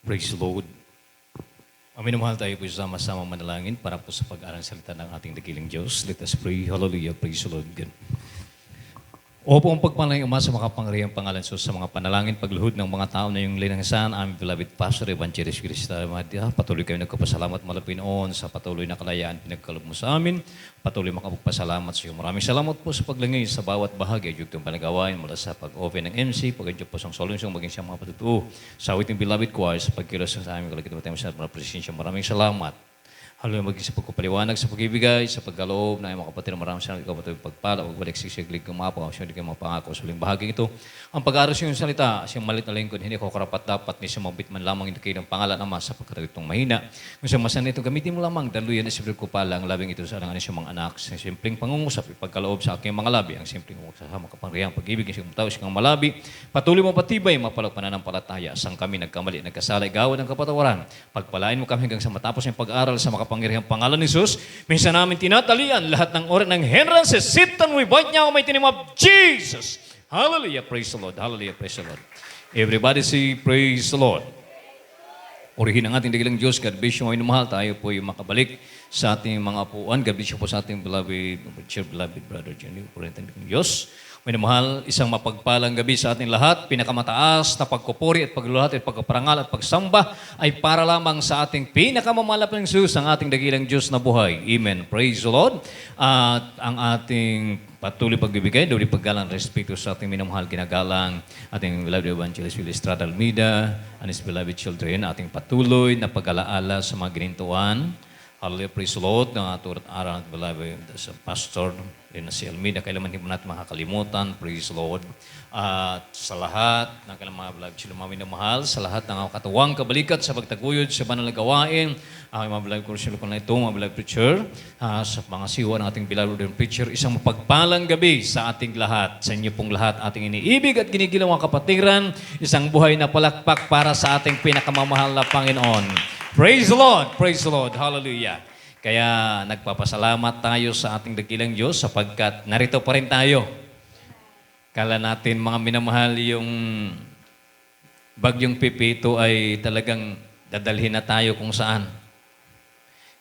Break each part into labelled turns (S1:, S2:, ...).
S1: Praise the Lord. Minamahal tayo po sama-sama manalangin para po sa pag-aaral ng salita ng ating dakilang Diyos. Let us pray. Hallelujah. Praise the Lord. Opo ang pagpanalang Ama sa makapangyarihang pangalan sa mga panalangin, pagluhod ng mga tao na yung linangsan, aming beloved Pastor Evangelist Crista Madia. Patuloy kayo nagkapasalamat malapit noon sa patuloy na kalayaan pinagkaloob mo sa amin. Patuloy makapagpasalamat sa iyo. Maraming salamat po sa paglingay sa bawat bahagi at yung panagawain mula sa pag-open ng MC, pag-adyo po sa solution, maging siya mga patutuo. Sa awiting beloved choir, sa pagkilos sa aming kalagit mo sa mga presensya. Maraming salamat. Hallelujah, maging sa pagpapaliwanag, sa pag-ibigay, sa pagkaloob na mga kapatid, maraming salamat ikaw patuloy pagpala, pagbalik sisiglig kumapaw, siya hindi kayo mapangako sa huling bahagi ito. Ang pag-aaral sa iyong salita, siyang malit na lingkod, hindi ko karapat dapat ni siya mabit man lamang hindi kayo ng pangalan Ama sa pagkatag itong mahina. Kung sa masan ito, gamitin mo lamang, daluyan na sibir ko pala ang labing ito sa alangan siyang mga anak, sa simpleng pangungusap, ipagkaloob sa aking mga labi, ang simpleng umaksasama kapangyarihang pag-ibig, ang siyang tao, siyang malabi, patuloy mo patibay, mapalagpananampalataya, sang kami nagkamali, nagkasala, gawa ng kapatawaran, pagpalain mo kami hanggang sa matapos ng pag-aaral sa makapangyarihang pangalan ni Jesus. Minsan namin tinatalian lahat ng oras ng hindrances. Satan, we bind niya may name of Jesus. Hallelujah, praise the Lord. Hallelujah, praise the Lord. Everybody say, praise the Lord. Purihin ang ating dakilang Diyos. God bless you, mga minamahal. Tayo po yung makabalik sa ating mga upuan. God bless you po sa ating beloved brother Jenny. Purihin ang Diyos. Minamahal, isang mapagpalang gabi sa ating lahat. Pinakamataas na pagkupuri at pagluluhat at pagkaparangal at pagsamba ay para lamang sa ating pinakamamalapang Diyos, ang ating dakilang Diyos na buhay. Amen. Praise the Lord. At ang ating patuloy pagbibigay, doon paggalang respeto sa ating minamahal ginagalang, ating beloved Evangelist Willie Estrada Almeida, and his beloved children, ating patuloy na pag-alaala sa mga ginintuan. Hallelujah, praise the Lord, na turat araw at beloved sa pastor, rin na si Almeida, kailangan hindi mo natin makakalimutan, praise the Lord. At sa lahat ng kailangan mga beloved children, mga minamahal, sa lahat ng katuwang kabalikat sa pagtaguyod sa banal na gawain, ang mga beloved kursyelo ko na ito, mga beloved preacher, sa mga siwa ng ating beloved preacher, isang mapagpalang gabi sa ating lahat, sa inyo pong lahat, ating iniibig at ginigilawang kapatiran, isang buhay na palakpak para sa ating pinakamamahal na Panginoon. Praise the Lord! Praise the Lord! Hallelujah! Kaya nagpapasalamat tayo sa ating dakilang Diyos sapagkat narito pa rin tayo. Kala natin mga minamahal yung bagyong Pipito ay talagang dadalhin na tayo kung saan.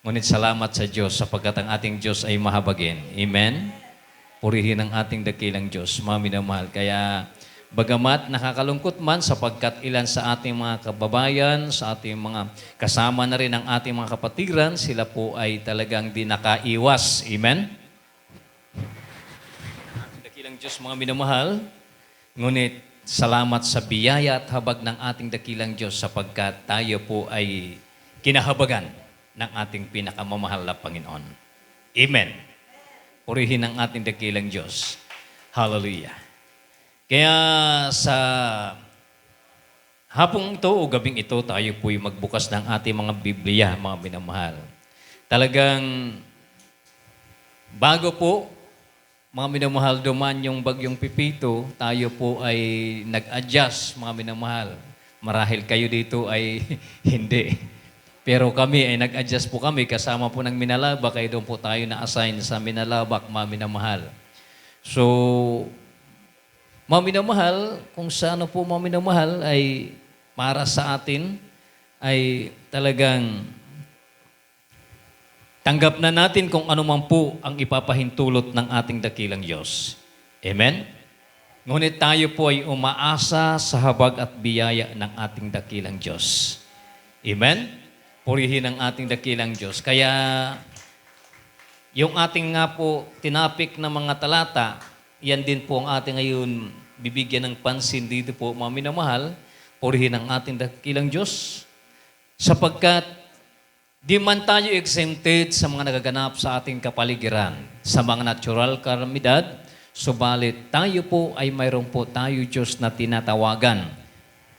S1: Ngunit salamat sa Diyos sapagkat ang ating Diyos ay mahabagin. Amen? Purihin ang ating dakilang Diyos, mga minamahal. Kaya bagamat nakakalungkot man sapagkat ilan sa ating mga kababayan, sa ating mga kasama na rin ang ating mga kapatiran, sila po ay talagang di nakaiwas. Amen? Dakilang Diyos, mga minamahal, ngunit salamat sa biyaya at habag ng ating dakilang Diyos sapagkat tayo po ay kinahabagan ng ating pinakamamahal na Panginoon. Amen. Purihin ang ating dakilang Diyos. Hallelujah. Kaya sa hapong ito o gabing ito, tayo po'y magbukas ng ating mga Biblia, mga minamahal. Talagang bago po, mga minamahal, duman yung bagyong Pipito, tayo po ay nag-adjust, mga minamahal. Marahil kayo dito ay hindi. Pero kami ay nag-adjust po kami, kasama po ng Minalabak, kaya doon po tayo na-assign sa Minalabak, mga minamahal. So, mga minamahal, kung sa ano po mga minamahal ay para sa atin ay talagang tanggap na natin kung ano man po ang ipapahintulot ng ating dakilang Diyos. Amen? Ngunit tayo po ay umaasa sa habag at biyaya ng ating dakilang Diyos. Amen? Purihin ang ating dakilang Diyos. Kaya yung ating nga po tinapik na mga talata, yan din po ang ating ngayon bibigyan ng pansin dito po, mga minamahal, purihin ang ating dakilang Diyos. Sapagkat di man tayo exempted sa mga nagaganap sa ating kapaligiran, sa mga natural kalamidad, subalit tayo po ay mayroon po tayo Diyos na tinatawagan.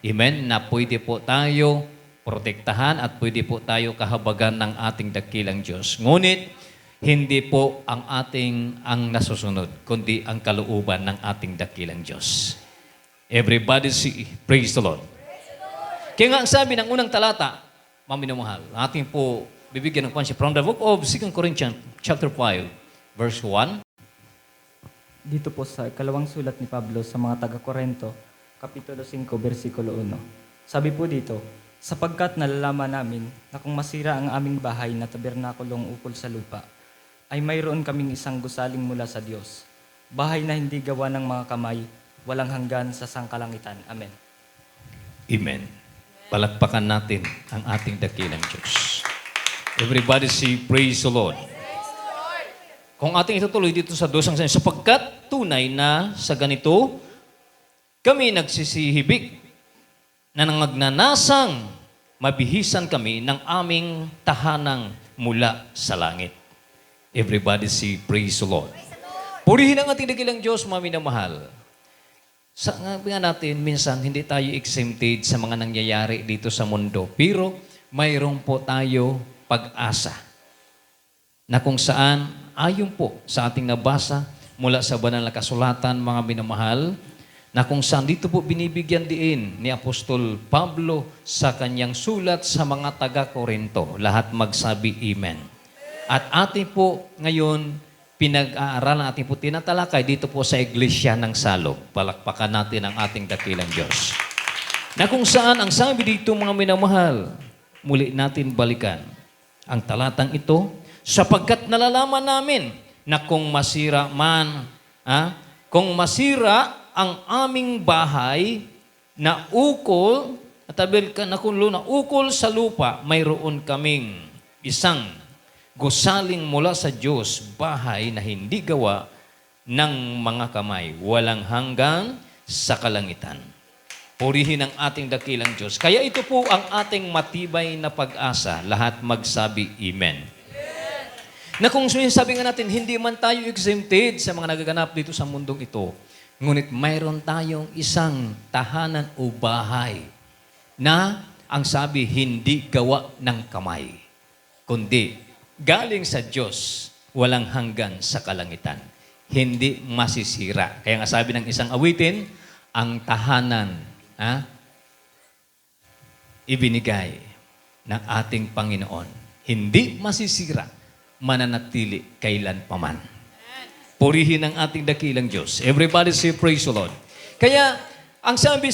S1: Amen? Na pwede po tayo protektahan at pwede po tayo kahabagan ng ating dakilang Diyos. Ngunit, hindi po ang ating ang nasusunod, kundi ang kalooban ng ating dakilang Diyos. Everybody say, praise the Lord. Kaya nga ang sabi ng unang talata, mga minamahal, ating po bibigyan ng pansin from the book of 2 Corinthians chapter 5, verse 1.
S2: Dito po sa ikalawang sulat ni Pablo sa mga taga-Korento, Kapitulo 5, versikulo 1. Sabi po dito, Sapagkat nalalaman namin na kung masira ang aming bahay na tabernakulong ukol sa lupa, ay mayroon kaming isang gusaling mula sa Diyos. Bahay na hindi gawa ng mga kamay, walang hanggan sa sangkalangitan. Amen.
S1: Amen. Palakpakan natin ang ating dakilang Diyos. Everybody say, praise the Lord. Kung ating itutuloy dito sa dosang sayo, sapagkat tunay na sa ganito, kami nagsisihibik na nangagnanasang mabihisan kami ng aming tahanang mula sa langit. Everybody say, praise the Lord. Purihin ang ating dakilang Diyos, mga minamahal. Sa nga natin, minsan hindi tayo exempted sa mga nangyayari dito sa mundo. Pero mayroon po tayo pag-asa na kung saan, ayon po sa ating nabasa mula sa banal na kasulatan, mga minamahal, na kung saan dito po binibigyan din ni Apostol Pablo sa kanyang sulat sa mga taga-Korinto. Lahat magsabi, Amen. At atin po ngayon, pinag-aaralan, atin po tinatalakay dito po sa Iglesia ng Salog. Palakpakan natin ang ating dakilang Diyos. Na kung saan, ang sabi dito mga minamahal, muli natin balikan ang talatang ito, sapagkat nalalaman namin na kung masira man, kung masira ang aming bahay na ukol, na ukol sa lupa, mayroon kaming isang gusaling mula sa Diyos, bahay na hindi gawa ng mga kamay, walang hanggan sa kalangitan. Purihin ang ating dakilang Diyos. Kaya ito po ang ating matibay na pag-asa. Lahat magsabi, Amen. Na kung sabi nga natin, hindi man tayo exempted sa mga nagaganap dito sa mundong ito, ngunit mayroon tayong isang tahanan o bahay na ang sabi, hindi gawa ng kamay, kundi galing sa Diyos, walang hanggan sa kalangitan. Hindi masisira. Kaya nga sabi ng isang awitin, ang tahanan ibinigay ng ating Panginoon. Hindi masisira, mananatili kailan paman. Purihin ang ating dakilang Diyos. Everybody say, praise the Lord. Kaya, ang sabi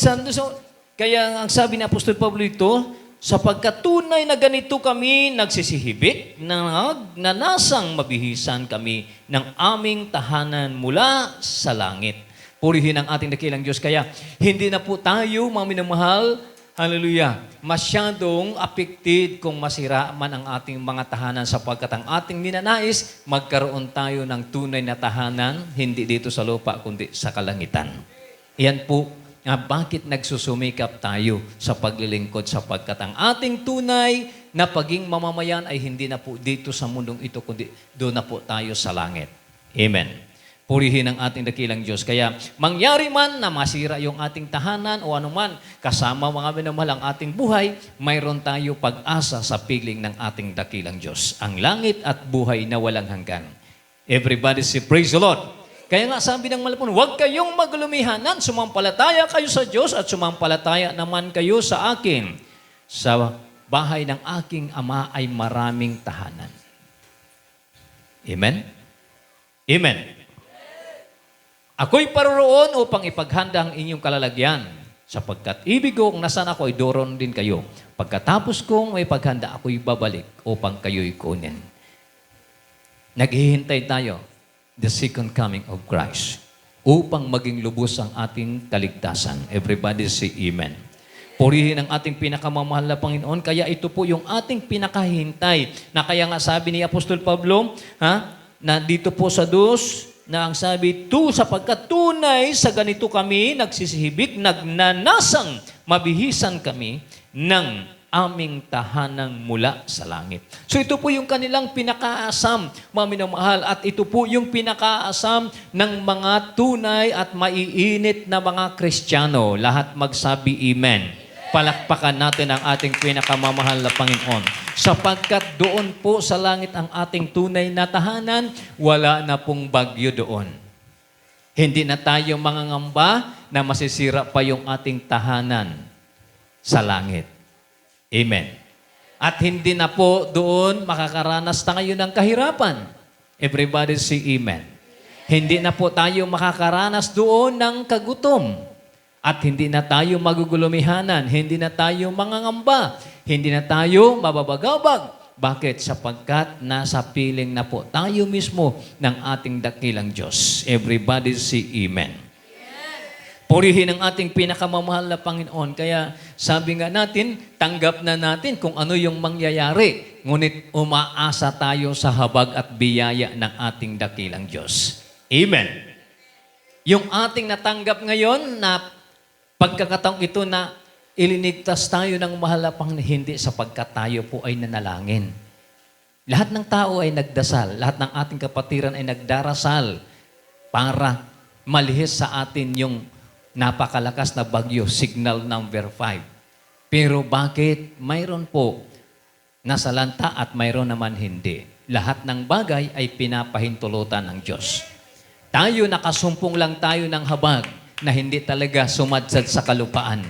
S1: ni Apostol Pablo ito, sapagkat tunay na ganito kami nagsisihibik, nagnanasang mabihisan kami ng aming tahanan mula sa langit. Purihin ang ating dakilang Diyos. Kaya, hindi na po tayo, mga minamahal, hallelujah, masyadong affected kung masira man ang ating mga tahanan sapagkat ang ating ninanais, magkaroon tayo ng tunay na tahanan, hindi dito sa lupa, kundi sa kalangitan. Iyan po, bakit nagsusumikap tayo sa paglilingkod sapagkat ang ating tunay na paging mamamayan ay hindi na po dito sa mundong ito, kundi doon na po tayo sa langit. Amen. Purihin ang ating dakilang Diyos. Kaya mangyari man na masira yung ating tahanan o anuman, kasama mga minamahal ang ating buhay, mayroon tayo pag-asa sa piling ng ating dakilang Diyos. Ang langit at buhay na walang hanggan. Everybody say, praise the Lord. Kaya nga sabi ng malapon, huwag kayong maglumihanan, sumampalataya kayo sa Diyos at sumampalataya naman kayo sa akin. Sa bahay ng aking Ama ay maraming tahanan. Amen? Amen. Ako'y paroroon upang ipaghanda ang inyong kalalagyan, sapagkat ibig ko kung nasaan ako ay doron din kayo. Pagkatapos kong may paghanda, ako'y babalik upang kayo'y kunin. Naghihintay tayo, the second coming of Christ, upang maging lubos ang ating kaligtasan. Everybody say Amen. Purihin ang ating pinakamamahal na Panginoon, kaya ito po yung ating pinakahintay, na kaya nga sabi ni Apostol Pablo, na dito po sa dos, na ang sabi, sapagkat tunay sa ganito kami nagsisihibik, nagnanasang mabihisan kami ng aming tahanang mula sa langit. So ito po yung kanilang pinakaasam, mga minamahal, at ito po yung pinakaasam ng mga tunay at maiinit na mga Kristiyano. Lahat magsabi Amen. Palakpakan natin ang ating pinakamamahal na Panginoon. Sapagkat doon po sa langit ang ating tunay na tahanan, wala na pong bagyo doon. Hindi na tayo mangangamba na masisira pa yung ating tahanan sa langit. Amen. At hindi na po doon makakaranas na ngayon ng kahirapan. Everybody say Amen. Hindi na po tayo makakaranas doon ng kagutom. At hindi na tayo magugulumihanan, hindi na tayo mangangamba, hindi na tayo mababagabag. Bakit? Sapagkat nasa piling na po tayo mismo ng ating dakilang Diyos. Everybody say Amen. Purihin ang ating pinakamamahal na Panginoon. Kaya sabi nga natin, tanggap na natin kung ano yung mangyayari. Ngunit umaasa tayo sa habag at biyaya ng ating dakilang Diyos. Amen. Yung ating natanggap ngayon na pagkakataong ito na ilinigtas tayo ng mahal na Panginoon, hindi sapagkat tayo po ay nanalangin. Lahat ng tao ay nagdasal. Lahat ng ating kapatiran ay nagdarasal para malihis sa atin yung napakalakas na bagyo, signal number 5. Pero bakit mayroon po nasalanta at mayroon naman hindi? Lahat ng bagay ay pinapahintulutan ng Diyos. Tayo nakasumpong lang tayo ng habag na hindi talaga sumadsad sa kalupaan.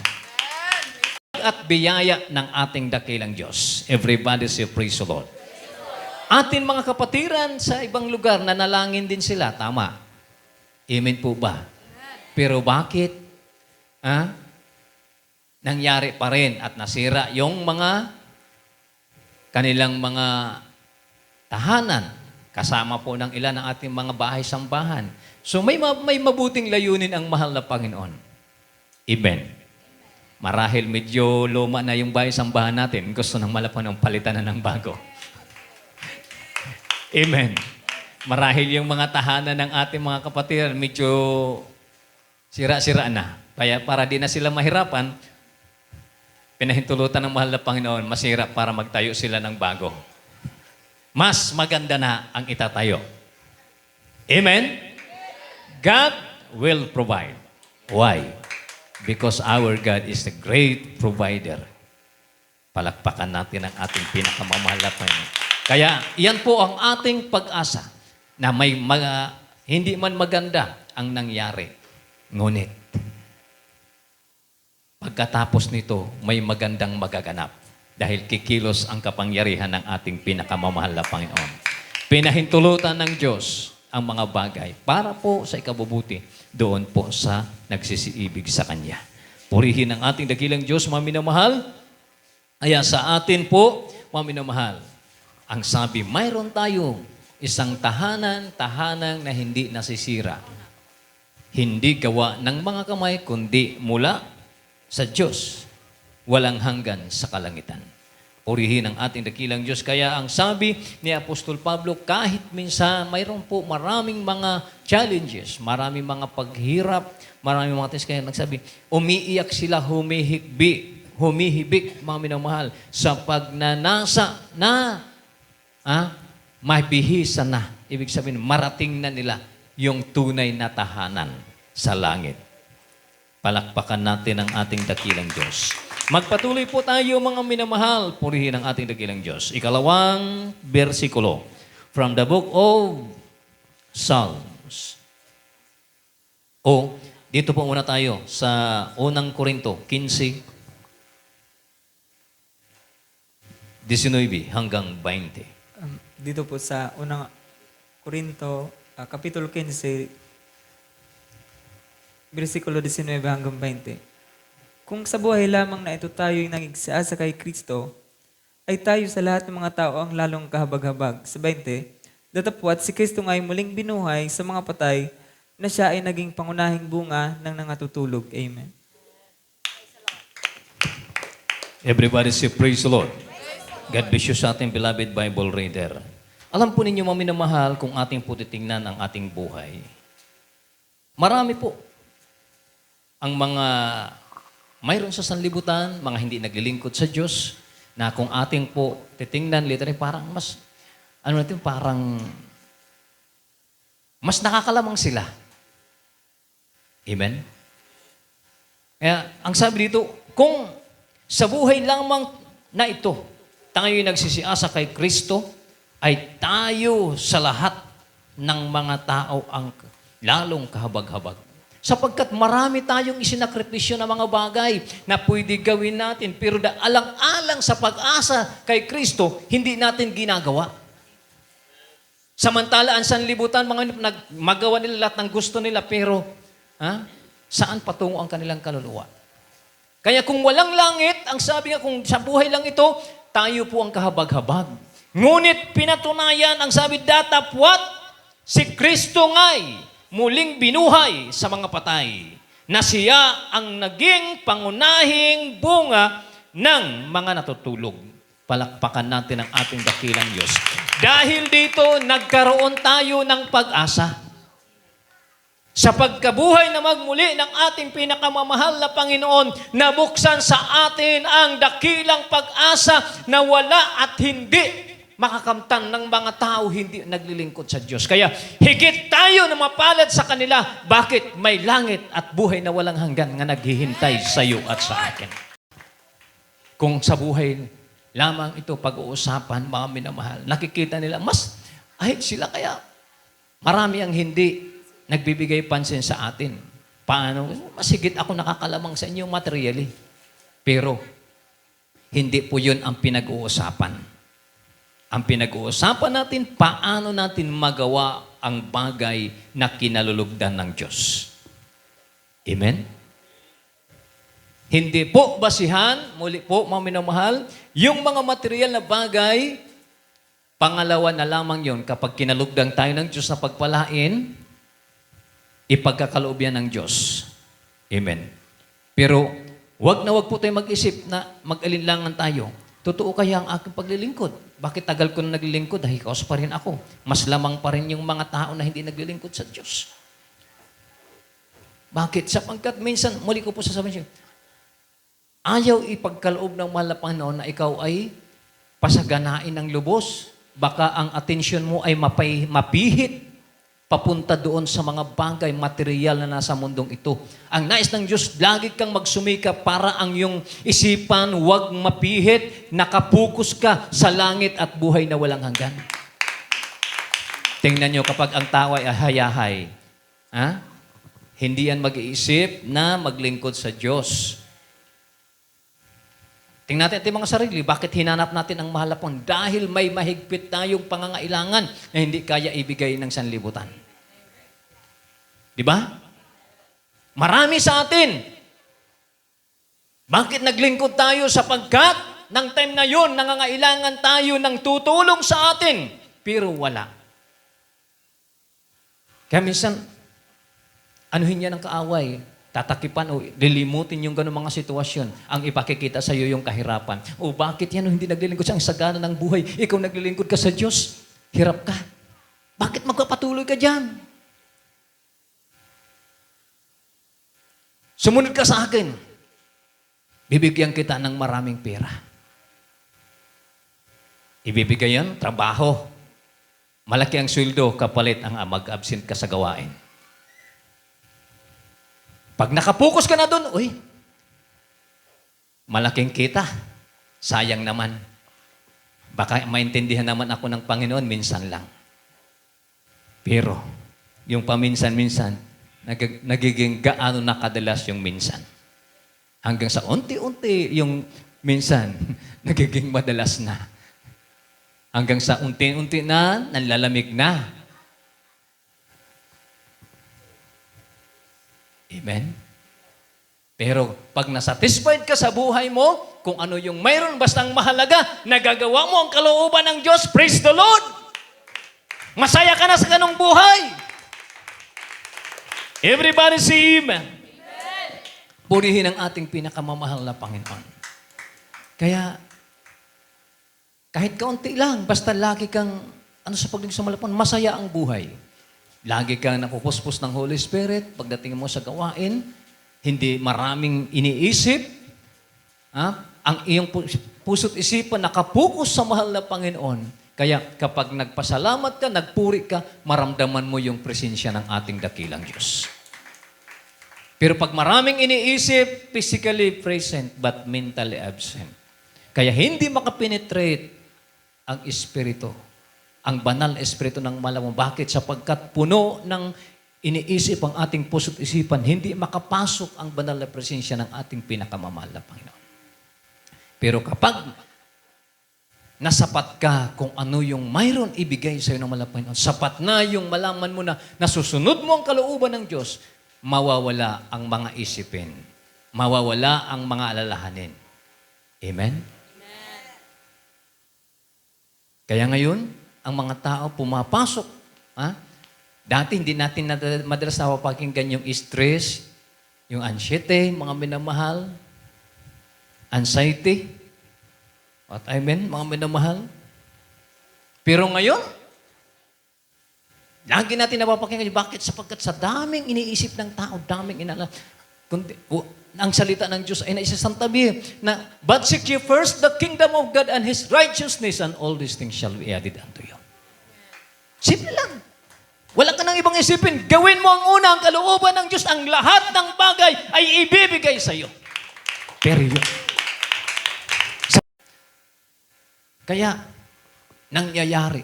S1: At biyaya ng ating dakilang Diyos. Everybody say praise the Lord. Atin mga kapatiran sa ibang lugar, nanalangin din sila. Tama. Amen po ba? Pero bakit? Nangyari pa rin at nasira yung mga kanilang mga tahanan. Kasama po ng ilan ng ating mga bahay-sambahan. So may mabuting layunin ang mahal na Panginoon. Amen. Marahil medyo luma na yung bahay-sambahan natin. Gusto ng malapan ng palitan na ng bago. Amen. Marahil yung mga tahanan ng ating mga kapatiran medyo sira-sira na. Kaya para di na sila mahirapan, pinahintulutan ng mahal na Panginoon, masira para magtayo sila ng bago. Mas maganda na ang itatayo. Amen? God will provide. Why? Because our God is the great provider. Palakpakan natin ang ating pinakamamahal na Panginoon. Kaya, iyan po ang ating pag-asa na may hindi man maganda ang nangyari. Ngunit, pagkatapos nito, may magandang magaganap dahil kikilos ang kapangyarihan ng ating pinakamamahal na Panginoon. Pinahintulutan ng Diyos ang mga bagay para po sa ikabubuti doon po sa nagsisiibig sa Kanya. Purihin ang ating dakilang Diyos, mga minamahal. Kaya sa atin po, mga minamahal, ang sabi, mayroon tayo isang tahanan na hindi nasisira. Hindi gawa ng mga kamay, kundi mula sa Diyos, walang hanggan sa kalangitan. Purihin ang ating dakilang Diyos. Kaya ang sabi ni Apostol Pablo, kahit minsan mayroon po maraming mga challenges, maraming mga paghirap, maraming mga test, kaya nagsabi, umiiyak sila, humihibik, mga minamahal, sa pagnanasa na mabihisa na. Ibig sabihin, marating na nila yung tunay na tahanan sa langit. Palakpakan natin ang ating dakilang Diyos. Magpatuloy po tayo mga minamahal, purihin ang ating dakilang Diyos. Ikalawang bersikulo from the book of Psalms. Dito po muna tayo sa unang Korinto, 15, 19 hanggang 20.
S3: Dito po sa unang Korinto, Kapitulo 15, versikulo 19 hanggang 20. Kung sa buhay lamang na ito tayo'y nangigsaasa kay Kristo, ay tayo sa lahat ng mga tao ang lalong kahabag-habag. Sa 20, datapwat si Kristo nga'y muling binuhay sa mga patay na siya ay naging pangunahing bunga ng nangatutulog. Amen.
S1: Everybody say praise the Lord. God bless you sa ating beloved Bible reader. Alam po ninyo, mga minamahal, kung ating po titingnan ang ating buhay, marami po ang mga mayroon sa sanlibutan, mga hindi naglilingkod sa Diyos, na kung ating po titingnan, literally parang mas nakakalamang sila. Amen? Kaya, ang sabi dito, kung sa buhay lamang na ito, tayo'y nagsisiasa kay Kristo, ay tayo sa lahat ng mga tao ang lalong kahabag-habag. Sapagkat marami tayong isinakripisyo na mga bagay na pwede gawin natin, pero alang-alang sa pag-asa kay Kristo, hindi natin ginagawa. Samantala, ang sanlibutan, magawa nila lahat ng gusto nila, pero Saan patungo ang kanilang kaluluwa? Kaya kung walang langit, ang sabi nga, kung sa buhay lang ito, tayo po ang kahabag-habag. Ngunit pinatunayan, ang sabi, datapwat, si Kristo nga'y muling binuhay sa mga patay, na siya ang naging pangunahing bunga ng mga natutulog. Palakpakan natin ang ating dakilang Diyos. Dahil dito, nagkaroon tayo ng pag-asa. Sa pagkabuhay na magmuli ng ating pinakamamahal na Panginoon, nabuksan sa atin ang dakilang pag-asa na wala at hindi makakamtan ng mga tao hindi naglilingkod sa Diyos. Kaya higit tayo na mapalad sa kanila. Bakit? May langit at buhay na walang hanggan nga naghihintay sa iyo at sa akin. Kung sa buhay lamang ito pag-uusapan, mga minamahal, nakikita nila, mas ahit sila kaya marami ang hindi nagbibigay pansin sa atin. Paano? Masigit ako nakakalamang sa inyo materially. Pero, hindi po yun ang pinag-uusapan. Ang pinag-uusapan natin, paano natin magawa ang bagay na kinalulugdan ng Diyos. Amen? Hindi po basihan, muli po mga minamahal, yung mga material na bagay, pangalawa na lamang yon kapag kinalugdan tayo ng Diyos na pagpalain, ipagkakaloob yan ng Diyos. Amen. Pero, wag na wag po tayo mag-isip na mag-alinlangan tayo. Totoo kaya ang aking paglilingkod? Bakit tagal ko na naglilingkod? Hikaos pa rin ako. Mas lamang pa rin yung mga tao na hindi naglilingkod sa Diyos. Bakit? Sapagkat minsan, muli ko po sasabihin siya, ayaw ipagkaloob ng mahal na Panginoon na ikaw ay pasaganain ng lubos. Baka ang atensyon mo ay mapihit papunta doon sa mga bagay, material na nasa mundong ito. Ang nais ng Diyos, lagi kang magsumikap para ang iyong isipan huwag mapihit, nakapokus ka sa langit at buhay na walang hanggan. Tingnan nyo, kapag ang tao ay ahayahay, hindi yan mag-iisip na maglingkod sa Diyos. Tingnan natin ating mga sarili. Bakit hinanap natin ang mahal na Panginoon? Dahil may mahigpit tayong pangangailangan na hindi kaya ibigay ng sanlibutan. Di ba? Marami sa atin. Bakit naglingkod tayo? Sapagkat ng time na yun, nangangailangan tayo ng tutulong sa atin. Pero wala. Kaya minsan, anuhin niya ng kaaway. Tatakipan o lilimutin yung ganun mga sitwasyon. Ang ipakikita sa iyo yung kahirapan. O bakit yan hindi naglilingkod siya? Ang sagana ng buhay. Ikaw naglilingkod ka sa Diyos. Hirap ka. Bakit magpapatuloy ka dyan? Sumunod ka sa akin. Bibigyan kita ng maraming pera. Ibibigay yan, trabaho. Malaki ang sweldo, kapalit ang mag-absent ka sa gawain. Pag nakapokus ka na doon, uy, malaking kita. Sayang naman. Baka maintindihan naman ako ng Panginoon, minsan lang. Pero, yung paminsan-minsan, nagiging gaano na kadalas yung minsan. Hanggang sa unti-unti yung minsan, nagiging madalas na. Hanggang sa unti-unti na, nanlalamig na. Amen? Pero pag nasatisfied ka sa buhay mo, kung ano yung mayroon bastang mahalaga, nagagawa mo ang kalooban ng Diyos, praise the Lord! Masaya ka na sa ganong buhay! Everybody say amen. Purihin ang ating pinakamamahal na Panginoon. Kaya, kahit kaunti lang, basta lagi kang, sa pagdating sa malapon, masaya ang buhay. Lagi kang napupuspos ng Holy Spirit, pagdating mo sa gawain, hindi maraming iniisip, ang iyong puso't isipan nakapokus sa mahal na Panginoon. Kaya kapag nagpasalamat ka, nagpuri ka, maramdaman mo yung presensya ng ating dakilang Diyos. Pero pag maraming iniisip, physically present but mentally absent. Kaya hindi makapenetrate ang Espiritu, ang banal Espiritu ng malamang. Bakit? Sapagkat puno ng iniisip ang ating puso't isipan, hindi makapasok ang banal na presensya ng ating pinakamamahal na Panginoon. Pero kapag nasapat ka kung ano yung mayroon ibigay sa iyo ng malamang Panginoon, sapat na yung malaman mo na nasusunod mo ang kalooban ng Diyos, mawawala ang mga isipin. Mawawala ang mga alalahanin. Amen? Kaya ngayon, ang mga tao pumapasok. Ha? Dati hindi natin madalas napapakinggan yung stress, yung anxiety, mga minamahal, anxiety. What I mean, mga minamahal. Pero ngayon, lagi natin napapakinggan. Bakit? Sapagkat sa daming iniisip ng tao, daming ang salita ng Diyos ay naisasantabi na, but seek ye first the kingdom of God and His righteousness, and all these things shall be added unto you. Simple lang. Wala ka nang ibang isipin. Gawin mo ang una, ang kalooban ng Diyos. Ang lahat ng bagay ay ibibigay sa iyo. Period. Kaya, nangyayari,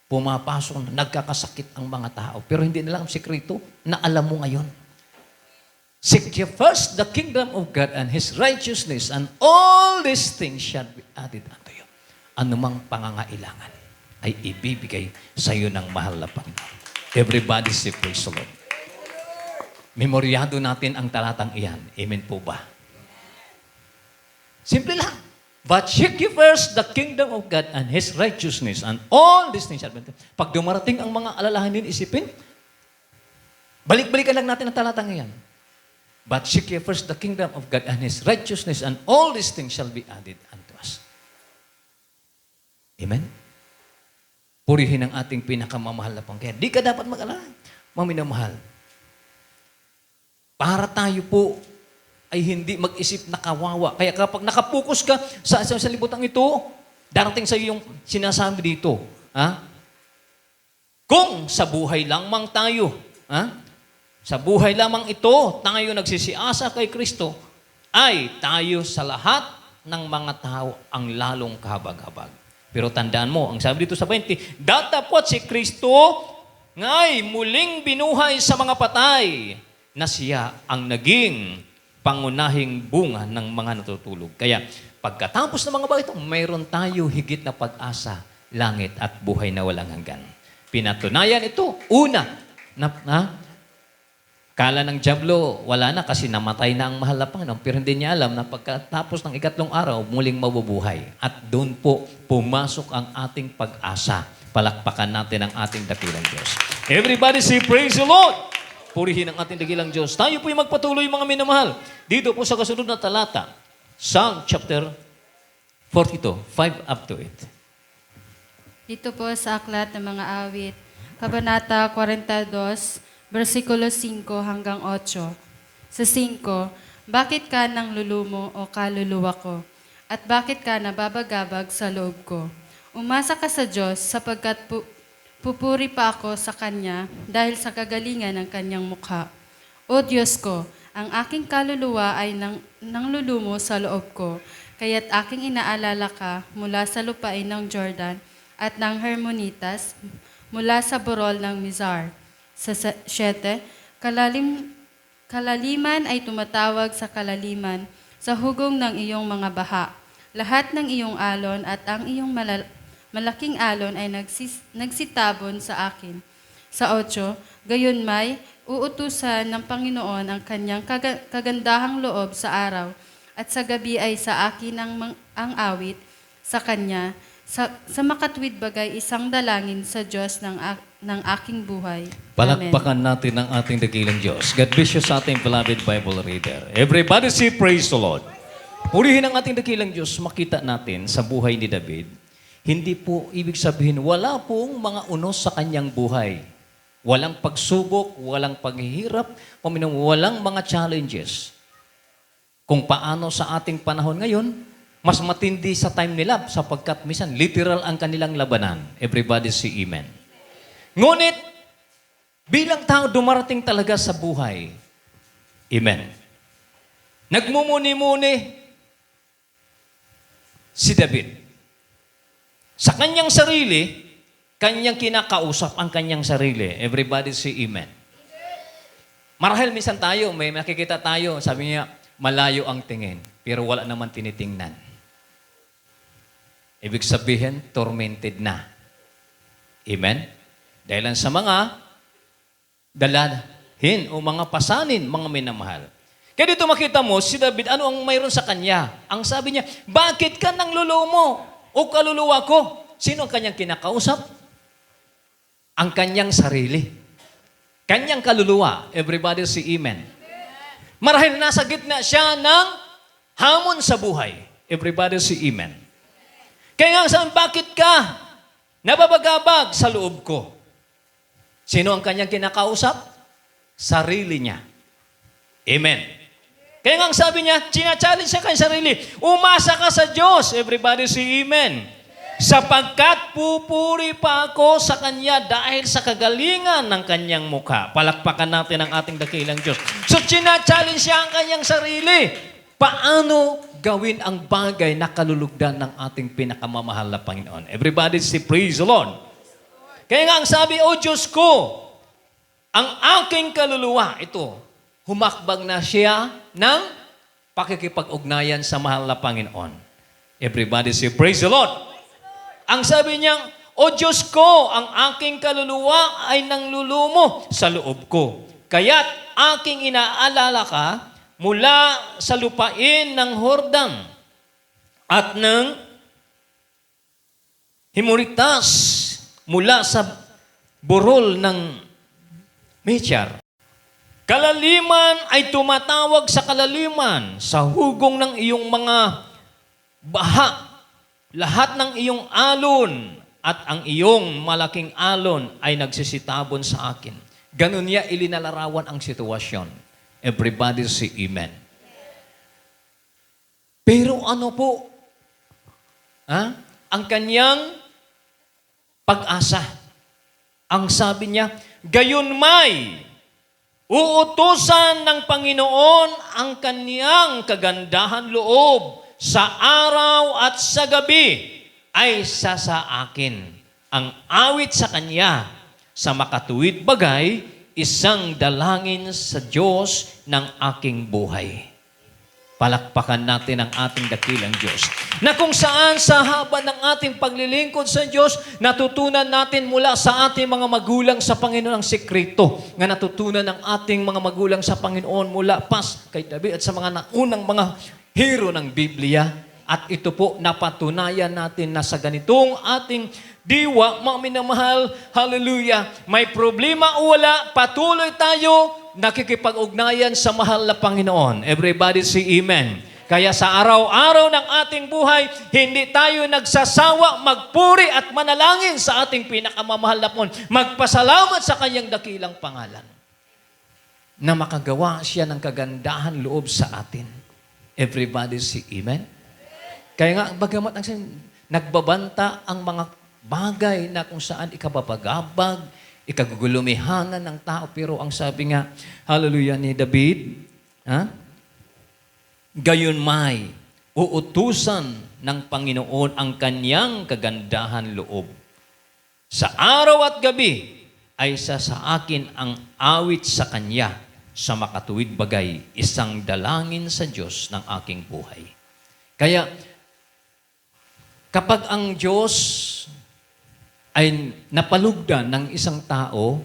S1: pumapasok, nagkakasakit ang mga tao. Pero hindi nila ang sikreto na alam mo ngayon. Seek ye first the kingdom of God and His righteousness, and all these things shall be added unto you. Anumang pangangailangan ay ibibigay sa iyo ng mahal na Panginoon. Everybody say praise the Lord. Memoryado natin ang talatang iyan. Amen po ba? Simple lang. But seek ye first the kingdom of God and His righteousness, and all these things shall be added. Pag dumarating ang mga alalahanin, isipin, balik-balikan lang natin ang talatang iyan. But seek ye first the kingdom of God and His righteousness, and all these things shall be added unto us. Amen? Purihin ang ating pinakamamahal na Panginoon. Di ka dapat mag-alala, maminamahal. Para tayo po ay hindi mag-isip na kawawa. Kaya kapag nakapokus ka sa libutang ito, darating sa iyo yung sinasabi dito. Ha? Kung sa buhay lamang tayo, ha? Sa buhay lamang ito, tayo nagsisiasa kay Kristo, ay tayo sa lahat ng mga tao ang lalong kahabag-habag. Pero tandaan mo, ang sabi dito sa 20, datapot si Kristo ngay muling binuhay sa mga patay, na siya ang naging pangunahing bunga ng mga natutulog. Kaya pagkatapos ng mga bagay ito, mayroon tayo higit na pag-asa, langit at buhay na walang hanggan. Pinatunayan ito, una, kala ng dyablo, wala na kasi namatay na ang mahal na Panginoon. Pero hindi niya alam na pagkatapos ng ikatlong araw, muling mabubuhay. At doon po, pumasok ang ating pag-asa. Palakpakan natin ang ating dakilang Diyos. Everybody say, praise the Lord! Purihin ang ating dakilang Diyos. Tayo po yung magpatuloy mga minamahal. Dito po sa kasunod na talata, Psalm chapter 42, 5 up to 8.
S4: Dito po sa Aklat ng Mga Awit, Kabanata 42, versikulo 5 hanggang 8. Sa 5, bakit ka nang lulumo o kaluluwa ko? At bakit ka nababagabag sa loob ko? Umasa ka sa Diyos sapagkat pupuri pa ako sa Kanya dahil sa kagalingan ng Kanyang mukha. O Diyos ko, ang aking kaluluwa ay nanglulumo sa loob ko, kaya't aking inaalala ka mula sa lupain ng Jordan at ng Hermonitas, mula sa burol ng Mizar. Sa 7, kalaliman ay tumatawag sa kalaliman sa hugong ng iyong mga baha. Lahat ng iyong alon at ang iyong malaking alon ay nagsitabon sa akin. Sa 8, gayon may uutusan ng Panginoon ang kanyang kagandahang loob sa araw, at sa gabi ay sa akin ang awit sa kanya. Sa makatwid bagay isang dalangin sa Diyos ng aking buhay.
S1: Palakpakan natin ang ating dakilang Diyos. God bless you sa ating beloved Bible reader. Everybody say, praise the Lord. Purihin ang ating dakilang Diyos. Makita natin sa buhay ni David, hindi po ibig sabihin, wala pong mga unos sa kanyang buhay. Walang pagsubok, walang paghihirap, walang mga challenges. Kung paano sa ating panahon ngayon, mas matindi sa time nila sapagkat minsan literal ang kanilang labanan. Everybody say amen. Ngunit, bilang tao dumarating talaga sa buhay. Amen. Nagmumuni-muni si David. Sa kanyang sarili, kanyang kinakausap ang kanyang sarili. Everybody say amen. Marahil minsan tayo, may makikita tayo, sabi niya, malayo ang tingin, pero wala naman tinitingnan. Ibig sabihin, tormented na. Amen? Dahil sa mga o mga pasanin, mga minamahal. Kaya dito makita mo, si David, ano ang mayroon sa kanya? Ang sabi niya, bakit ka nang lulumo o kaluluwa ko? Sino ang kanyang kinakausap? Ang kanyang sarili. Kanyang kaluluwa. Everybody say amen. Marahil nasa gitna siya ng hamon sa buhay. Everybody say amen. Kaya nga sabi, bakit ka nababagabag sa loob ko? Sino ang kanyang kinakausap? Sarili niya. Amen. Kaya nga sabi niya, challenge siya kanyang sarili. Umasa ka sa Diyos. Everybody say amen. Sapagkat pupuri pa ako sa Kanya dahil sa kagalingan ng Kanyang mukha. Palakpakan natin ang ating dakilang Diyos. So, challenge siya ang kanyang sarili. Paano gawin ang bagay na kalulugdan ng ating pinakamamahal na Panginoon? Everybody say, praise the Lord. Kaya nga ang sabi, O Diyos ko, ang aking kaluluwa, ito, humakbang na siya ng pakikipag-ugnayan sa mahal na Panginoon. Everybody say, praise the Lord. Ang sabi niya, O Diyos ko, ang aking kaluluwa ay nanglulumo sa loob ko. Kaya't aking inaalala ka mula sa lupain ng Hordan at ng Himoritas mula sa burol ng Mechar. Kalaliman ay tumatawag sa kalaliman sa hugong ng iyong mga baha. Lahat ng iyong alon at ang iyong malaking alon ay nagsisitabon sa akin. Ganun niya ilinalarawan ang sitwasyon. Everybody say amen. Pero ano po? Ang kanyang pag-asa. Ang sabi niya, gayunmay, uutusan ng Panginoon ang kanyang kagandahan loob sa araw at sa gabi ay sa akin. Ang awit sa Kanya sa makatuwid bagay, isang dalangin sa Diyos ng aking buhay. Palakpakan natin ang ating dakilang Diyos. Na kung saan sa haba ng ating paglilingkod sa Diyos, natutunan natin mula sa ating mga magulang sa Panginoon ang sekreto nga natutunan ng ating mga magulang sa Panginoon mula pas kay David at sa mga naunang mga hero ng Biblia. At ito po, napatunayan natin na sa ganitong ating diwa, mga minamahal, hallelujah, may problema o wala, patuloy tayo nakikipag-ugnayan sa mahal na Panginoon. Everybody say amen. Kaya sa araw-araw ng ating buhay, hindi tayo nagsasawa magpuri at manalangin sa ating pinakamamahal na Panginoon. Magpasalamat sa kanyang dakilang pangalan na makagawa siya ng kagandahan loob sa atin. Everybody say amen. Kaya nga, bagamat nagbabanta ang mga bagay na kung saan ikababagabag, ikagugulumihanan ng tao. Pero ang sabi nga, hallelujah, ni David, gayunmay, uutusan ng Panginoon ang kanyang kagandahan loob. Sa araw at gabi ay sa akin ang awit sa kanya sa makatuwid bagay, isang dalangin sa Diyos ng aking buhay. Kaya, kapag ang Diyos ay napalugdan ng isang tao,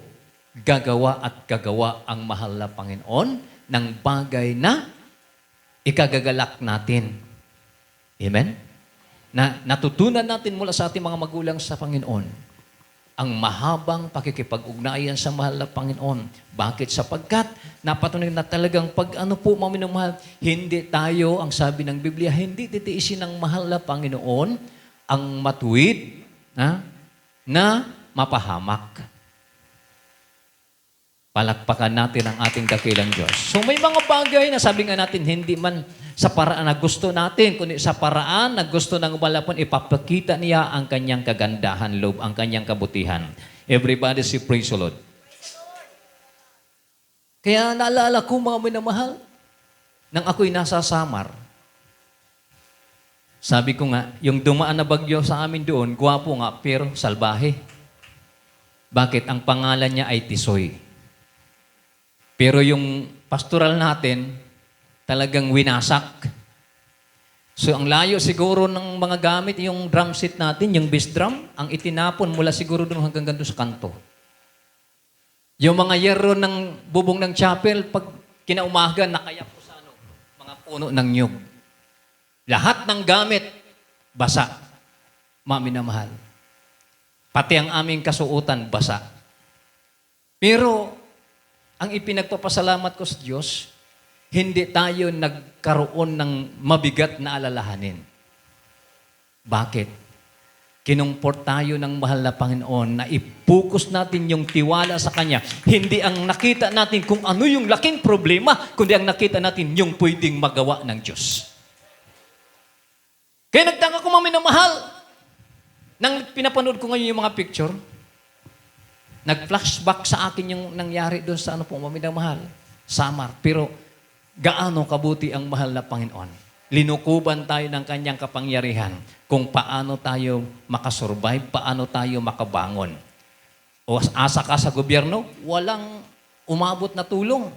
S1: gagawa at gagawa ang mahal na Panginoon ng bagay na ikagagalak natin. Amen? Na natutunan natin mula sa ating mga magulang sa Panginoon ang mahabang pakikipag-ugnayan sa mahal na Panginoon. Bakit? Sapagkat napatunayan na talagang pag ano po, mga minamahal, hindi tayo, ang sabi ng Biblia, hindi titiisin ng mahal na Panginoon ang matuwid na mapahamak. Palakpakan natin ang ating dakilang Diyos. So may mga bagay na sabi nga natin, hindi man sa paraan na gusto natin, kundi sa paraan na gusto ng malapon, ipapakita niya ang kanyang kagandahan loob, ang kanyang kabutihan. Everybody say praise the Lord. Kaya naalala ko, mga minamahal, nang ako'y nasa Samar, sabi ko nga, yung dumaan na bagyo sa amin doon, gwapo nga, pero salbahe. Bakit? Ang pangalan niya ay Tisoy. Pero yung pastoral natin, talagang winasak. So ang layo siguro ng mga gamit, yung drum set natin, yung bass drum, ang itinapon mula siguro doon hanggang doon sa kanto. Yung mga yero ng bubong ng chapel, pag kinaumaga, nakaya po sa mga puno ng nyug. Lahat ng gamit, basa. Mami na mahal. Pati ang aming kasuotan, basa. Pero, ang ipinagpapasalamat ko sa Diyos, hindi tayo nagkaroon ng mabigat na alalahanin. Bakit? Kinumport tayo ng mahal na Panginoon na ipokus natin yung tiwala sa Kanya. Hindi ang nakita natin kung ano yung laking problema, kundi ang nakita natin yung pwedeng magawa ng Diyos. Kaya nagtaka ko, mami na mahal, nang pinapanood ko ngayon yung mga picture, nag-flashback sa akin yung nangyari doon sa mami na mahal, Samar. Pero gaano kabuti ang mahal na Panginoon. Linukuban tayo ng kanyang kapangyarihan kung paano tayo makasurvive, paano tayo makabangon. O asa ka sa gobyerno, walang umabot na tulong,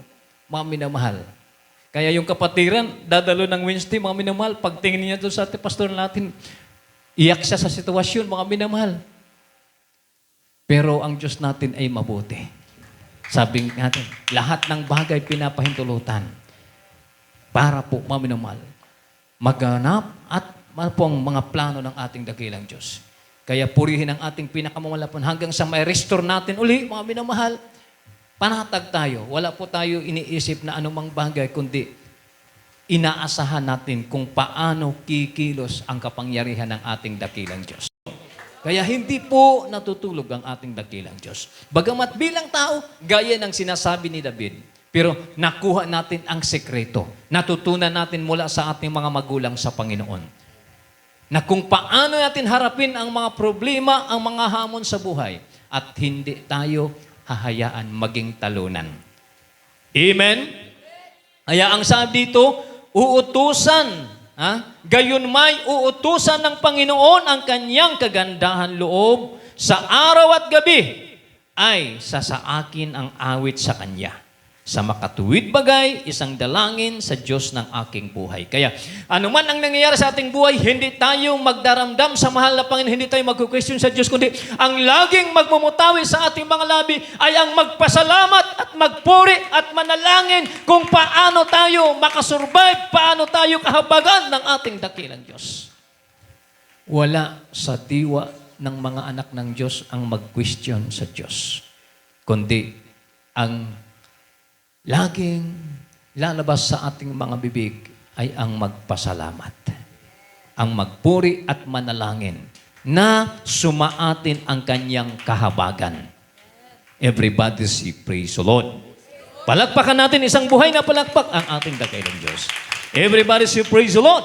S1: mga minamahal. Kaya yung kapatiran, dadalo ng Wednesday, mga minamahal, pagtingin niya doon sa pastor natin, iyak siya sa sitwasyon, mga minamahal. Pero ang Diyos natin ay mabuti. Sabi natin, lahat ng bagay pinapahintulutan para po, mga minamahal, maganap at ano po ang mga plano ng ating dakilang Diyos. Kaya purihin ang ating pinakamalapon hanggang sa may restore natin uli, mga minamahal. Panatag tayo. Wala po tayo iniisip na anumang bagay, kundi inaasahan natin kung paano kikilos ang kapangyarihan ng ating dakilang Diyos. Kaya hindi po natutulog ang ating dakilang Diyos. Bagamat bilang tao, gaya ng sinasabi ni David, pero nakuha natin ang sekreto. Natutunan natin mula sa ating mga magulang sa Panginoon. Na kung paano natin harapin ang mga problema, ang mga hamon sa buhay, at hindi tayo hahayaan maging talunan. Amen? Kaya ang sabi dito, uutusan, gayon may uutusan ng Panginoon ang kanyang kagandahan loob sa araw at gabi ay sa akin ang awit sa kanya. Sa makatuwid bagay, isang dalangin sa Diyos ng aking buhay. Kaya, anuman ang nangyayari sa ating buhay, hindi tayo magdaramdam sa mahal na Panginoon, hindi tayo mag-question sa Diyos, kundi ang laging magmumutawi sa ating mga labi ay ang magpasalamat at magpuri at manalangin kung paano tayo makasurvive, paano tayo kahabagan ng ating dakilang Diyos. Wala sa diwa ng mga anak ng Diyos ang mag-question sa Diyos, kundi ang laging lalabas sa ating mga bibig ay ang magpasalamat, ang magpuri at manalangin na sumaatin ang kanyang kahabagan. Everybody say, praise the Lord. Palakpakan natin isang buhay na palakpak ang ating dakilang Diyos. Everybody say, praise the Lord.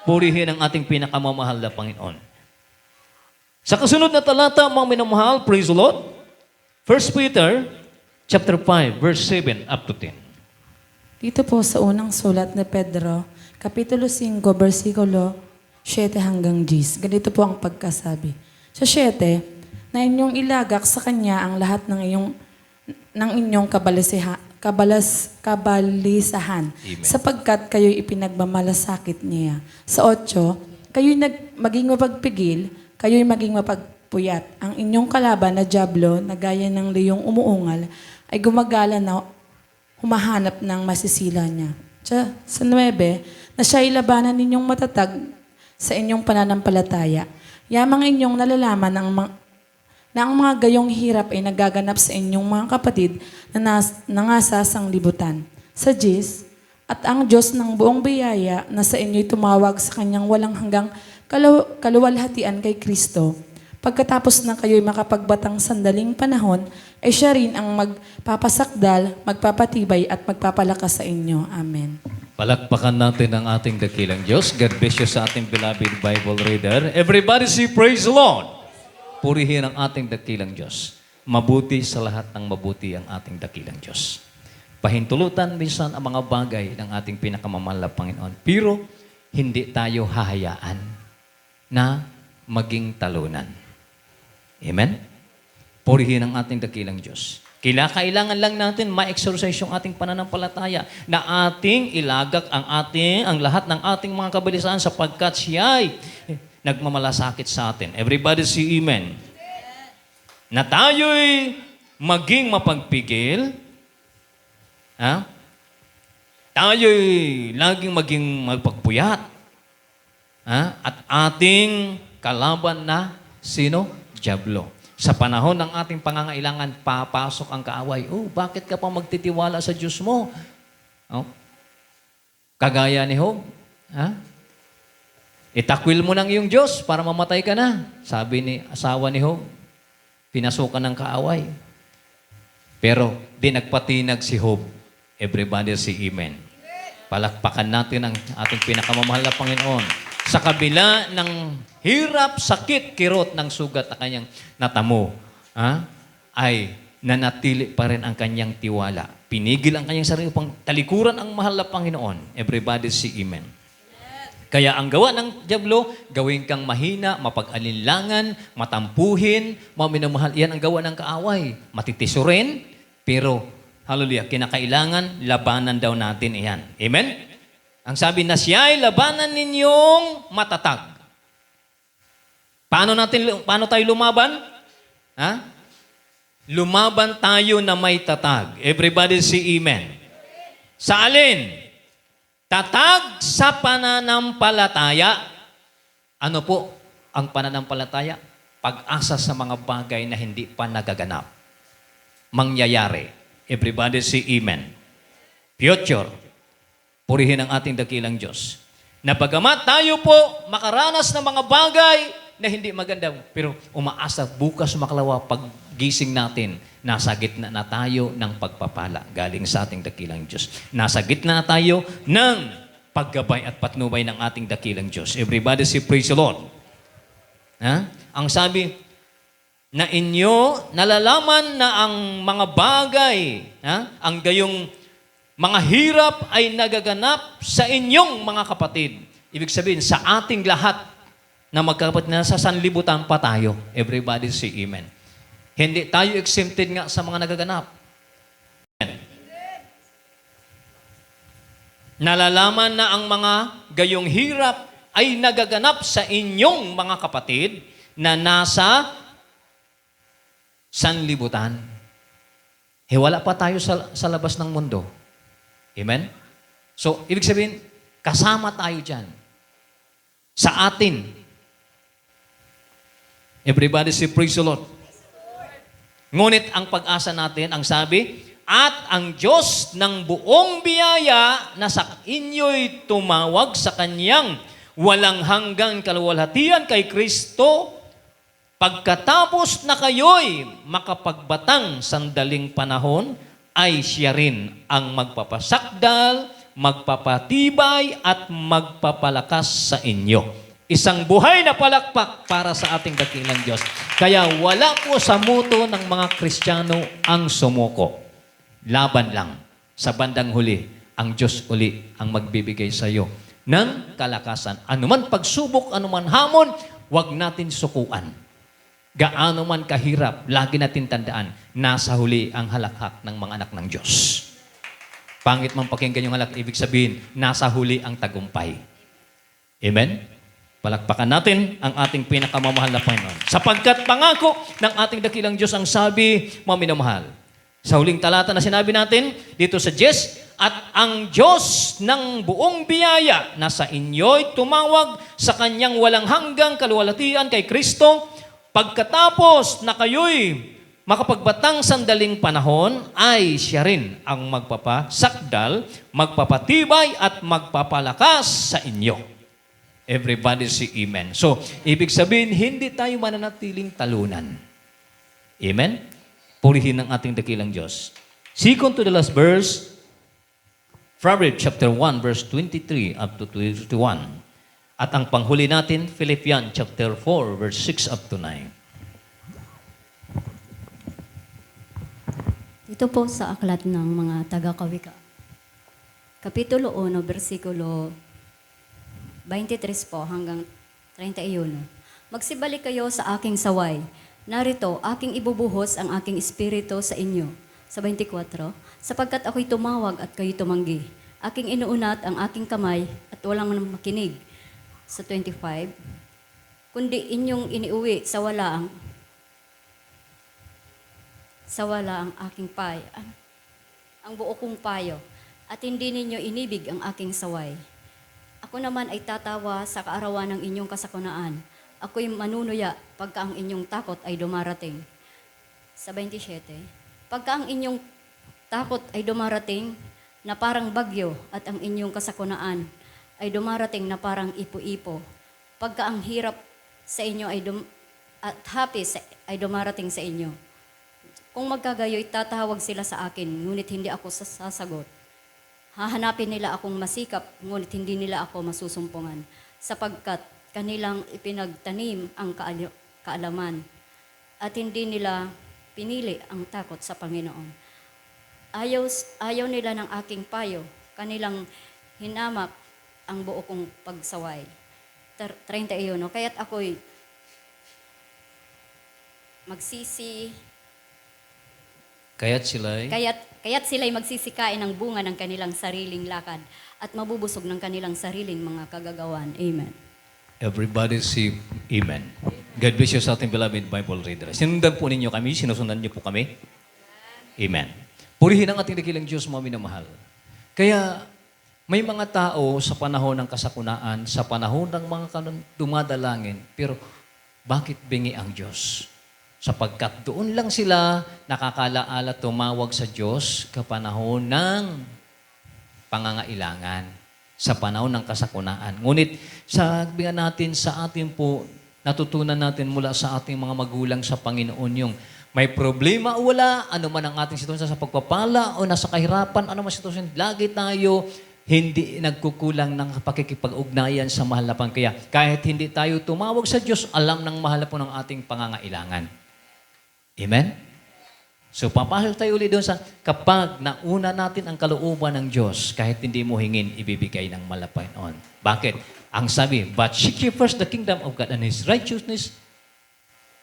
S1: Purihin ang ating pinakamamahal na Panginoon. Sa kasunod na talata, mga minamahal, praise the Lord. 1 Peter Chapter 5, verse 7 up to 10.
S5: Dito po sa unang sulat ni Pedro, Kapitulo 5, versikulo 7 hanggang 10. Ganito po ang pagkasabi. Sa 7, na inyong ilagak sa Kanya ang lahat ng inyong kabalisahan,
S1: Amen.
S5: sapagkat kayo'y ipinagmamalasakit niya. Sa 8, kayo'y maging mapagpigil, kayo'y maging mapagpuyat. Ang inyong kalaban na dyablo, na gaya ng leyong umuungal, ay gumagala na humahanap ng masisila niya. Sa 9, na siya'y labanan ninyong matatag sa inyong pananampalataya. Yamang inyong nalalaman na ang mga gayong hirap ay nagaganap sa inyong mga kapatid na nangasa sanglibutan. Sa 10, at ang Diyos ng buong biyaya na sa inyo'y tumawag sa kanyang walang hanggang kaluwalhatian kay Kristo. Pagkatapos na kayo'y makapagbatang sandaling panahon, ay siya rin ang magpapasakdal, magpapatibay at magpapalakas sa inyo. Amen.
S1: Palakpakan natin ang ating dakilang Diyos. God bless you sa ating beloved Bible reader. Everybody say, praise the Lord. Purihin ang ating dakilang Diyos. Mabuti sa lahat ng mabuti ang ating dakilang Diyos. Pahintulutan minsan ang mga bagay ng ating pinakamamahal na Panginoon. Pero hindi tayo hahayaan na maging talunan. Amen? Purihin ang ating dakilang Diyos. Kailangan lang natin ma-exercise yung ating pananampalataya na ating ilagak ang lahat ng ating mga kabalisan sapagkat siya'y nagmamalasakit sa atin. Everybody say amen. Na tayo'y maging mapagpigil, ha? Tayo'y laging maging magpagpuyat, ha? At ating kalaban na sino? Diablo. Sa panahon ng ating pangangailangan, papasok ang kaaway. Oh, bakit ka pa magtitiwala sa Diyos mo? Oh? Kagaya ni Job, ha? Itakwil mo ng iyong Diyos para mamatay ka na. Sabi ni asawa ni Job, pinasukan ng kaaway. Pero di nagpatinag si Job. Everybody say amen. Palakpakan natin ang ating pinakamamahal na Panginoon. Sa kabila ng hirap, sakit, kirot ng sugat na kanyang natamo, ay nanatili pa rin ang kanyang tiwala. Pinigil ang kanyang sarili upang talikuran ang mahal na Panginoon. Everybody say amen. Kaya ang gawa ng diablo, gawin kang mahina, mapag-alinlangan, matampuhin, maminamahal. Yan ang gawa ng kaaway. Matitisurin, pero, hallelujah, kinakailangan, labanan daw natin iyan. Amen? Ang sabi na siya'y labanan ninyong matatag. Paano tayo lumaban? Ha? Lumaban tayo na may tatag. Everybody say amen. Sa alin? Tatag sa pananampalataya. Ano po ang pananampalataya? Pag-asa sa mga bagay na hindi pa nagaganap. Mangyayari. Everybody say amen. Future. Purihin ang ating dakilang Diyos. Na bagamat tayo po makaranas ng mga bagay na hindi maganda, pero umaasa bukas makalawa paggising natin, nasa gitna na tayo ng pagpapala galing sa ating dakilang Diyos. Nasa gitna na tayo ng paggabay at patnubay ng ating dakilang Diyos. Everybody say praise the Lord. Ha? Ang sabi, na inyo nalalaman na ang mga bagay, ang gayong mga hirap ay nagaganap sa inyong mga kapatid. Ibig sabihin, sa ating lahat na magkapatid na sa sanlibutan pa tayo. Everybody say amen. Hindi tayo exempted nga sa mga nagaganap. Amen. Nalalaman na ang mga gayong hirap ay nagaganap sa inyong mga kapatid na nasa sanlibutan. Wala pa tayo sa labas ng mundo. Amen? So, ibig sabihin, kasama tayo dyan. Sa atin. Everybody say, praise the Lord. Ngunit ang pag-asa natin, ang sabi, at ang Diyos ng buong biyaya na sa inyo'y tumawag sa Kanyang walang hanggang kaluwalhatian kay Kristo, pagkatapos na kayo'y makapagbatang sandaling panahon, ay siya rin ang magpapasakdal, magpapatibay, at magpapalakas sa inyo. Isang buhay na palakpak para sa ating dakilang Diyos. Kaya wala po sa muto ng mga Kristiyano ang sumuko. Laban lang. Sa bandang huli, ang Diyos uli ang magbibigay sa iyo ng kalakasan. Anuman pagsubok, anuman hamon, huwag natin sukuan. Gaano man kahirap, lagi natin tandaan, nasa huli ang halakhak ng mga anak ng Diyos. Pangit man pakinggan yung halak, ibig sabihin, nasa huli ang tagumpay. Amen? Palakpakan natin ang ating pinakamamahal na Panginoon. Sapagkat pangako ng ating dakilang Diyos ang sabi, mga minamahal. Sa huling talata na sinabi natin, dito sa Jess, at ang Diyos ng buong biyaya na sa inyo'y tumawag sa Kanyang walang hanggang kaluwalhatian kay Kristo, pagkatapos na kayo'y makapagbatang sandaling panahon, ay siya rin ang magpapasakdal, magpapatibay at magpapalakas sa inyo. Everybody say amen. So, ibig sabihin, hindi tayo mananatiling talunan. Amen? Purihin ang ating dakilang Diyos. Second to the last verse, Proverbs chapter 1, verse 23 up to 21. At ang panghuli natin, Philippians chapter 4, verse 6 up to 9.
S6: Ito po sa aklat ng mga taga-kawika. Kapitulo 1, versikulo 23 po hanggang 31. Magsibalik kayo sa aking saway. Narito, aking ibubuhos ang aking espiritu sa inyo. Sa 24, sapagkat ako'y tumawag at kayo tumanggi. Aking inuunat ang aking kamay at walang makinig. Sa 25, kundi inyong iniuwi sa walaang sa wala ang aking ang buo kong payo, at hindi ninyo inibig ang aking saway. Ako naman ay tatawa sa kaarawan ng inyong kasakunaan. Ako'y manunuya pagka ang inyong takot ay dumarating. Sa 27, pagka ang inyong takot ay dumarating na parang bagyo at ang inyong kasakunaan ay dumarating na parang ipo-ipo. Pagka ang hirap sa inyo at ay dumarating sa inyo. Kung magkagayo'y tatawag sila sa akin, ngunit hindi ako sasagot. Hahanapin nila akong masikap, ngunit hindi nila ako masusumpungan, sapagkat kanilang ipinagtanim ang kaalaman at hindi nila pinili ang takot sa Panginoon. Ayaw nila ng aking payo, kanilang hinamak ang buo kong pagsaway. 31, kaya't ako'y magsisi, kaya't sila'y magsisikain ng bunga ng kanilang sariling lakad at mabubusog ng kanilang sariling mga kagagawan. Amen.
S1: Everybody say Amen. God bless you sa ating beloved Bible reader. Sinundan po ninyo kami, sinusundan niyo po kami. Amen. Purihin ang ating dakilang Diyos, mga minamahal. Kaya may mga tao sa panahon ng kasakunaan, sa panahon ng mga dumadalangin, pero bakit bingi ang Diyos? Sapagkat doon lang sila nakakalaala tumawag sa Diyos kapanahon ng pangangailangan, sa panahon ng kasakunaan. Ngunit sabi nga natin sa atin po, natutunan natin mula sa ating mga magulang sa Panginoon yung may problema o wala, ano man ang ating sitwasyon sa pagpapala o nasa kahirapan, ano man sitwasyon, lagi tayo hindi nagkukulang ng pakikipag-ugnayan sa mahal na Panginoon. Kaya kahit hindi tayo tumawag sa Diyos, alam ng mahal na po ng ating pangangailangan. Amen? So papasok tayo ulit doon sa kapag nauna natin ang kalooban ng Diyos, kahit hindi mo hingin, ibibigay ng mahal na Panginoon. Bakit? Ang sabi, but seek ye first the kingdom of God and His righteousness,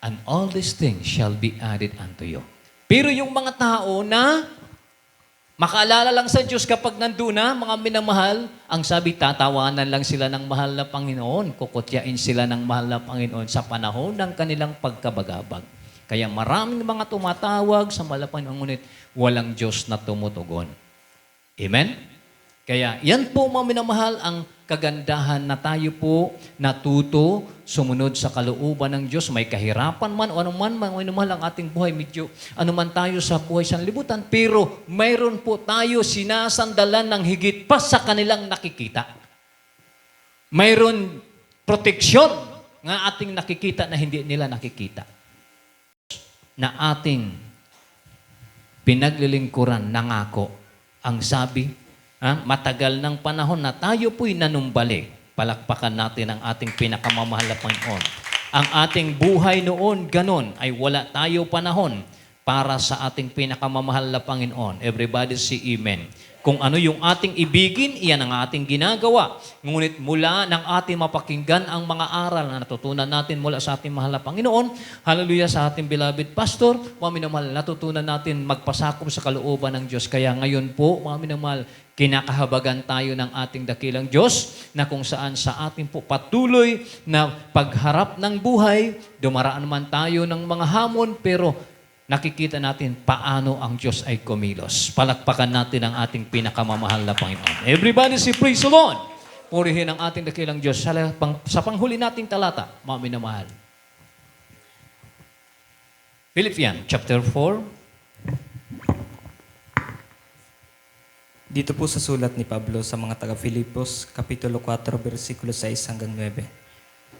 S1: and all these things shall be added unto you. Pero yung mga tao na makaalala lang sa Diyos kapag nandun na, mga minamahal, ang sabi, tatawanan lang sila ng mahal na Panginoon, kukutyain sila ng mahal na Panginoon sa panahon ng kanilang pagkabagabag. Kaya maraming mga tumatawag sa mahal na Panginoon, ngunit walang Diyos na tumutugon. Amen? Kaya yan po, mga minamahal, ang kagandahan na tayo po natuto, sumunod sa kalooban ng Diyos. May kahirapan man o anuman, mga minamahal, ang ating buhay, medyo anuman tayo sa buhay sa libutan, pero mayroon po tayo sinasandalan ng higit pa sa kanilang nakikita. Mayroon proteksyon nga ating nakikita na hindi nila nakikita. Na ating pinaglilingkuran nangako. Ang sabi, matagal ng panahon na tayo po'y nanumbalik. Palakpakan natin ang ating pinakamamahal na Panginoon. Ang ating buhay noon, ganon, ay wala tayo panahon para sa ating pinakamamahal na Panginoon. Everybody say Amen. Kung ano yung ating ibigin, iyan ang ating ginagawa. Ngunit mula ng ating mapakinggan ang mga aral na natutunan natin mula sa ating mahal na Panginoon, hallelujah sa ating beloved pastor, mga minamahal, natutunan natin magpasakop sa kalooban ng Diyos. Kaya ngayon po, mga minamahal, kinakahabagan tayo ng ating dakilang Diyos na kung saan sa ating po patuloy na pagharap ng buhay, dumaraan man tayo ng mga hamon, pero nakikita natin paano ang Diyos ay kumilos. Palakpakan natin ang ating pinakamamahal na Panginoon. Everybody say praise the Lord. Purihin ang ating dakilang Diyos sa panghuli nating talata, mga minamahal. Philippians chapter 4.
S2: Dito po sa sulat ni Pablo sa mga taga-Filipos, Kapitulo 4, versikulo 6 hanggang 9.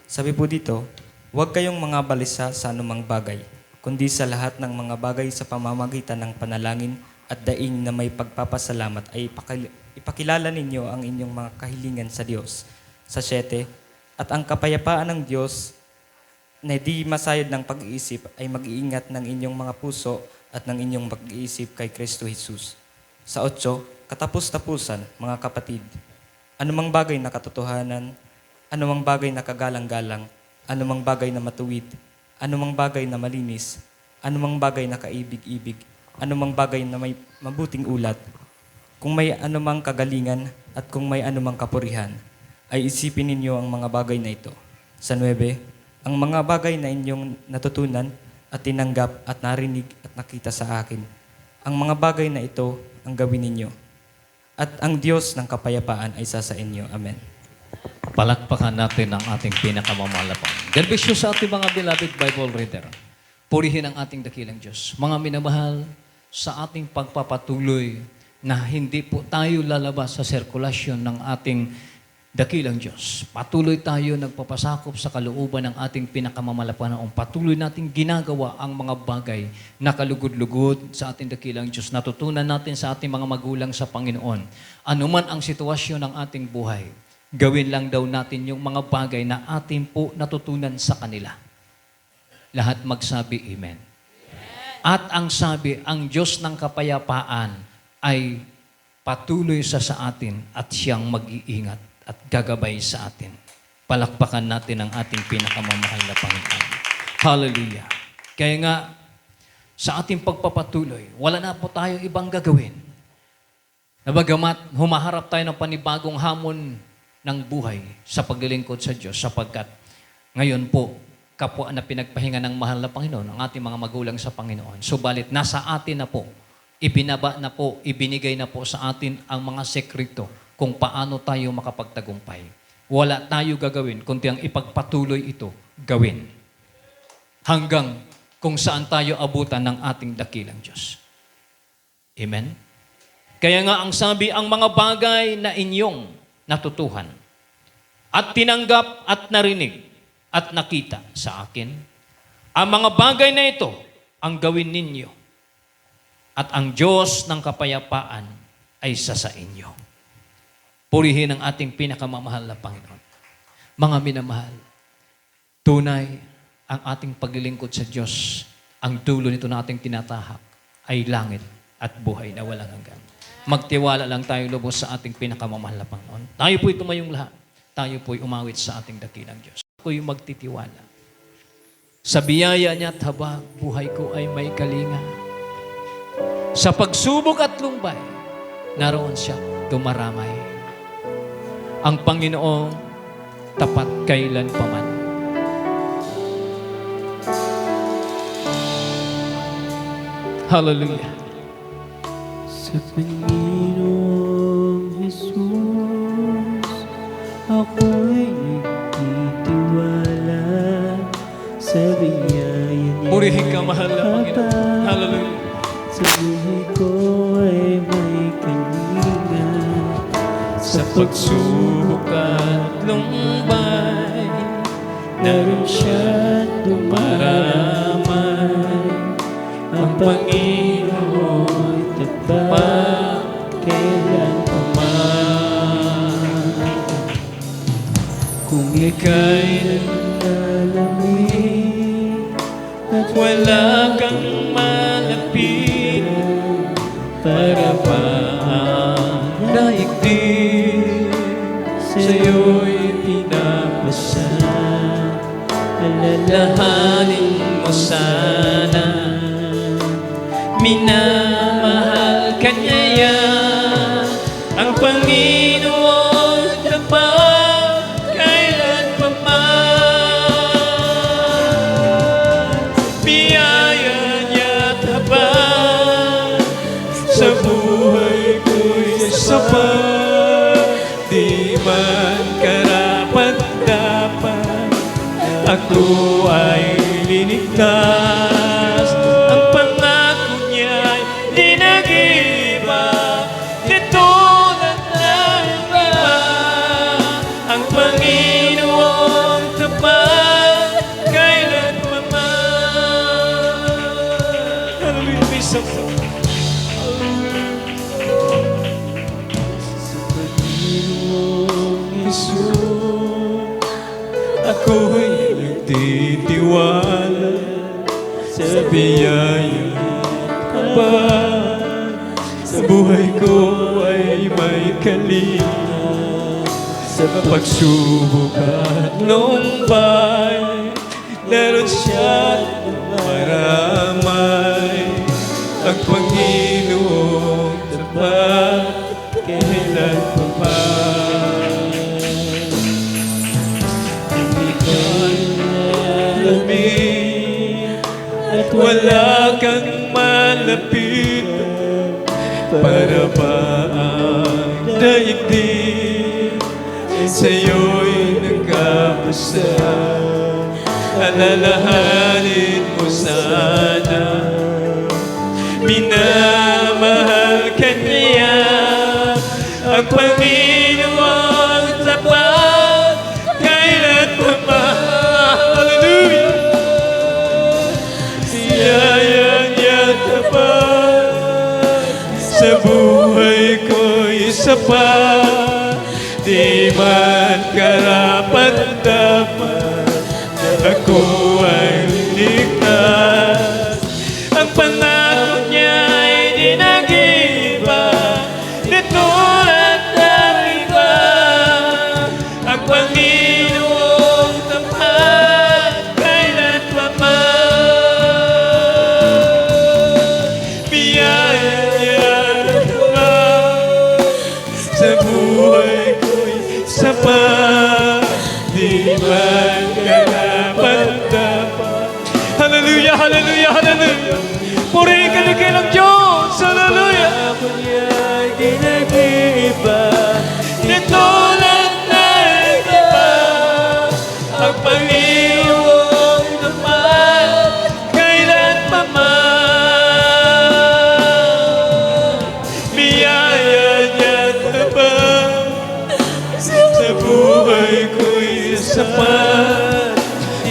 S2: Sabi po dito, huwag kayong mga balisa sa anumang bagay, kundi sa lahat ng mga bagay sa pamamagitan ng panalangin at daing na may pagpapasalamat ay ipakilala ninyo ang inyong mga kahilingan sa Diyos. Sa 7, at ang kapayapaan ng Diyos na di masayad ng pag-iisip ay mag-iingat ng inyong mga puso at ng inyong pag-iisip kay Kristo Jesus. Sa 8, katapus-tapusan, mga kapatid, anumang bagay na katotohanan, anumang bagay na kagalang-galang, anumang bagay na matuwid, anumang bagay na malinis, anumang bagay na kaibig-ibig, anumang bagay na may mabuting ulat, kung may anumang kagalingan at kung may anumang kapurihan, ay isipin ninyo ang mga bagay na ito. Sa 9, ang mga bagay na inyong natutunan at tinanggap at narinig at nakita sa akin. Ang mga bagay na ito ang gawin ninyo. At ang Diyos ng kapayapaan ay sa inyo. Amen.
S1: Palakpakan natin ang ating pinakamamahal na Panginoon. God bless you sa ating mga beloved Bible reader. Purihin ang ating dakilang Diyos. Mga minamahal, sa ating pagpapatuloy na hindi po tayo lalabas sa sirkulasyon ng ating dakilang Diyos. Patuloy tayo nagpapasakop sa kalooban ng ating pinakamamalapanong. Patuloy nating ginagawa ang mga bagay na kalugod-lugod sa ating dakilang Diyos. Natutunan natin sa ating mga magulang sa Panginoon. Anuman ang sitwasyon ng ating buhay, gawin lang daw natin yung mga bagay na ating po natutunan sa kanila. Lahat magsabi, Amen. At ang sabi, ang Diyos ng kapayapaan ay patuloy sa atin at siyang mag-iingat at gagabay sa atin. Palakpakan natin ang ating pinakamamahal na Panginoon. Hallelujah. Kaya nga, sa ating pagpapatuloy, wala na po tayong ibang gagawin. Nabagamat humaharap tayo ng panibagong hamon ng buhay sa paglilingkod sa Diyos sapagkat ngayon po, kapwa na pinagpahinga ng mahal na Panginoon, ang ating mga magulang sa Panginoon. Subalit, nasa atin na po, ibinaba na po, ibinigay na po sa atin ang mga sekreto kung paano tayo makapagtagumpay. Wala tayo gagawin, kundi ang ipagpatuloy ito, gawin. Hanggang kung saan tayo abutan ng ating dakilang Diyos. Amen? Kaya nga ang sabi, ang mga bagay na inyong natutuhan at tinanggap at narinig at nakita sa akin, ang mga bagay na ito ang gawin ninyo at ang Diyos ng kapayapaan ay sa inyo. Purihin ang ating pinakamamahal na Panginoon. Mga minamahal, tunay ang ating paglilingkod sa Diyos, ang dulo nito na ating tinatahak ay langit at buhay na walang hanggan. Magtiwala lang tayo lubos sa ating pinakamamahal na Panginoon. Tayo po'y tumayong lahat. Tayo po'y umawit sa ating dakilang Diyos. Ako'y magtitiwala. Sa biyaya niya at habang buhay ko ay may kalinga. Sa pagsubok at lumbay, naroon siya dumaramay. Ang Panginoon tapat kailan paman. Hallelujah.
S7: Sa Panginoong Jesus, ako'y nagtitiwala sa biyaya niya.
S1: Purihin ka, mahal na Panginoon. Hallelujah.
S7: Sa buhay ko ay may kalinga.
S1: Sa pagsubok at lumbay, naroon siya dumaramay. Ang Panginoon tapat kailan paman. Kung ika'y
S7: nalamig at
S1: wala kang malapit para bang daigdig sa'yo'y pinapasan. Alalahanin mo sana, minamahal ka niya ang Panginoon tapat kailan paman. Biyaya niya tapat sa buhay ko'y sapat. Di man karapat-dapat, ako ay liligtas. Ang pangako niya'y di nag-iba, di tulad ng iba. Ang Panginoon tapat kailan paman. Hallelujah. Bisa po.
S7: Jesus, ako'y nagtitiwala sa biyaya kapag sa buhay ko ay may kalinga. Sa pagsubok at lumbay, naroon siya maramay. Ang Panginoon tapat kailan paman. wala kang malapit para ba ang daigdig ay sa'yo'y nagkapasa. Alalahanin mo sana, minamahal ka niya ang Panginoon tapat kailan pa man. Hallelujah! Siyayang niya tapat sa buhay ko'y sapat. Di man karapat-dapat ako ay ligtas. Ang pangako niya ay di nag-iba, di tulad ng iba. Ang Panginoong tapat kailan pa man. Biyaya niya naman sa buhay ko'y sapat. Di man karapat-dapat. Hallelujah, hallelujah, hallelujah. Purihin ka na kailang Diyos. Hallelujah. Ako niya ay di nag-iba, di tulad ng iba. Ang Panginoong tapat kailan pa man. Biyaya niya naman sa buhay ko'y sapat.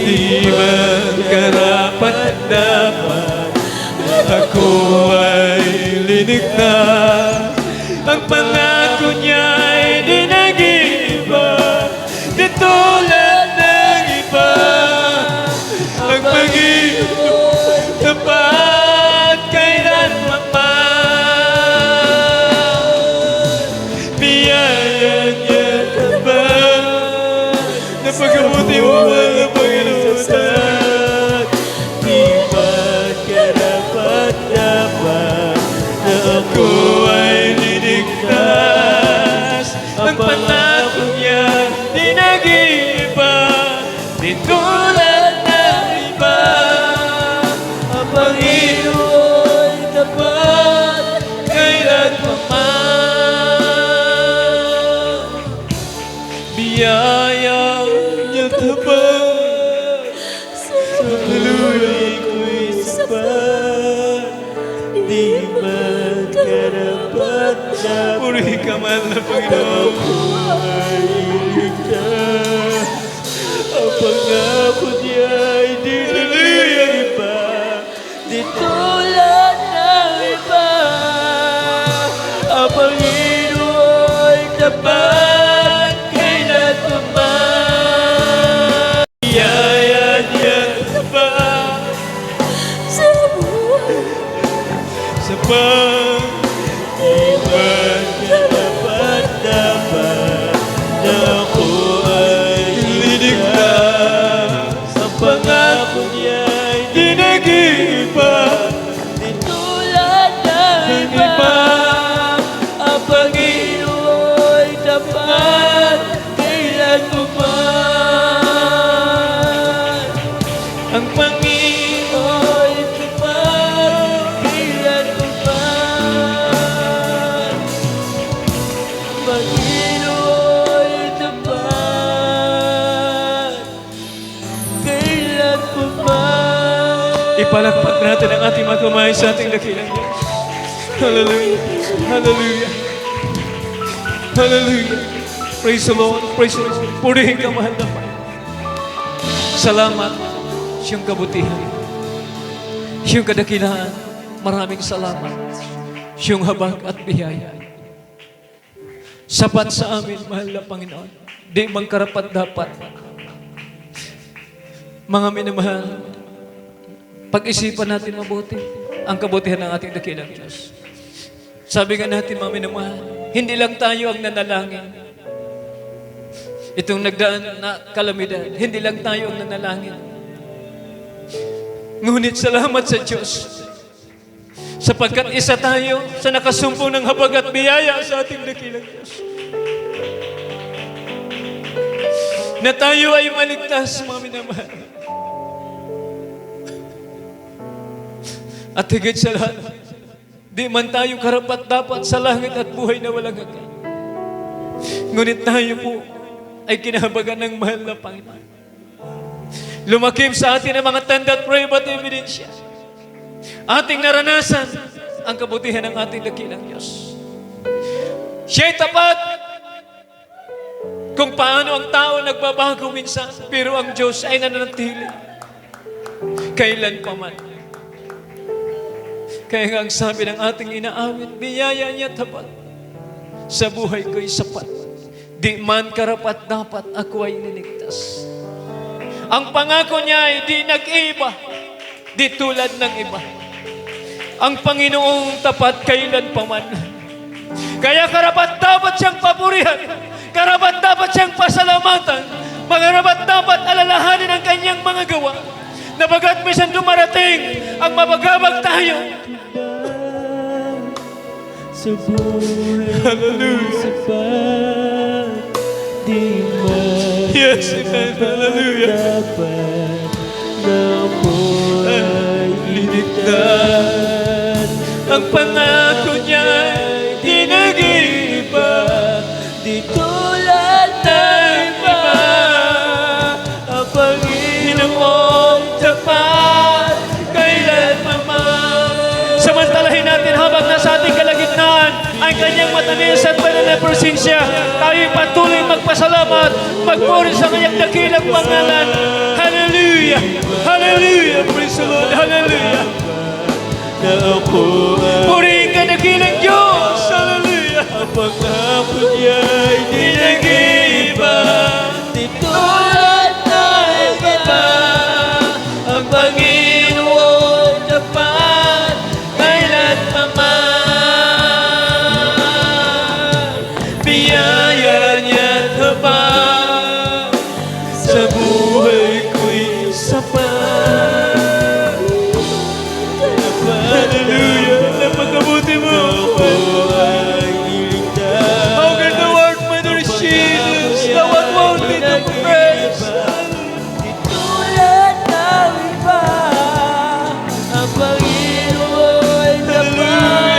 S7: Di man karapat-dapat ako ay liligtas. Ang pangako niya ay di nag-iba, di tulad ng iba. Ang Panginoon tapat kailan pa man. Biyaya niya naman na pag-abuti mo ang Panginoon. Di man karapat-dapat na ako ay liligtas. Ang pangako niya di nag-iba, di tulad ng iba. Ang Panginoon tapat kailan pa man. Biyaya niya tapat sa buhay ko'y sapat. Di man karapat-dapat. Purihin ka man na Panginoon. Ay ligtas. Ang pangako niya ay di nag-iba, di tulad ng iba. Ang Panginoon tapat kailan pa man. Biyaya niya tapat sa buhay sapat. Di man karapat-dapat na ako ay liligtas. Ang pangako niya ay di nag-iba, di tulad ng iba. Ang Panginoon tapat kailan pa man. Ang Panginoon tapat kailan pa man. Ang Panginoon tapat kailan pa man. Ipalakpak natin ang ating mga kamay sa ating dakilang Diyos. Hallelujah, hallelujah, hallelujah. Praise the Lord, praise the Lord. Purihin ka, mahal na Panginoon. Salamat siyang kabutihan, siyang kadakilaan. Maraming salamat siyang habag at biyaya. Sapat sa amin, mahal na Panginoon. Di man karapat-dapat. Mga minamahal, pag-isipan natin mabuti ang kabutihan ng ating dakilang Diyos. Sabi nga natin, mga minamahal, hindi lang tayo ang nanalangin. Itong nagdaan na kalamidad, hindi lang tayo ang nanalangin. Ngunit salamat sa Diyos, sapagkat isa tayo sa nakasumpong ng habag at biyaya sa ating dakilang Diyos. Na tayo ay maligtas, mga minamahal. At higit sa lahat, di man tayo karapat-dapat sa langit at buhay na walang hanggan. Ngunit tayo po ay kinahabagan ng mahal na Panginoon. Lumakip sa atin ang mga tanda at pray at ebidensya. Ating naranasan ang kabutihan ng ating dakilang Diyos. Siya'y tapat kung paano ang tao nagbabago minsan, pero ang Diyos ay nananatili kailan pa man. Kaya nga ang sabi ng ating inaawit, biyaya niya tapat, sa buhay ko'y sapat. Di man karapat dapat ako ay niligtas. Ang pangako niya ay di nag-iba, di tulad ng iba. Ang Panginoong tapat kailan pa man. Kaya karapat dapat siyang papurihan, karapat dapat siyang pasalamatan, karapat dapat alalahanin ang kanyang mga gawa. Na bagat minsan dumarating ang mabagabag tayo.
S8: Hallelujah.
S7: Yes, amen. Hallelujah. Liligtas. Ang pangako niya di nag-iba, di tulad ng iba. Ang Panginoong tapat kailan pa man. Samantalahin natin habang nasa ating kalagitnaan ang kanyang matamis at banal na presensya. Tayo'y patuloy magpasalamat, magpuri sa kanyang dakilang pangalan. Hallelujah! Hallelujah! Praise the Lord! Hallelujah! Purihin ka dakilang Diyos! Hallelujah! Ang pangako niya'y di nag-iba, di tulad ng iba. Ang Panginoon tapat kailan pa man. Biyaya niya tapat, sa buhay ko'y sapat. Hallelujah! Napakabuti mo! How can the world mother Jesus? No one won't be the praise. Tulad ng iba, ang Panginoon tapat,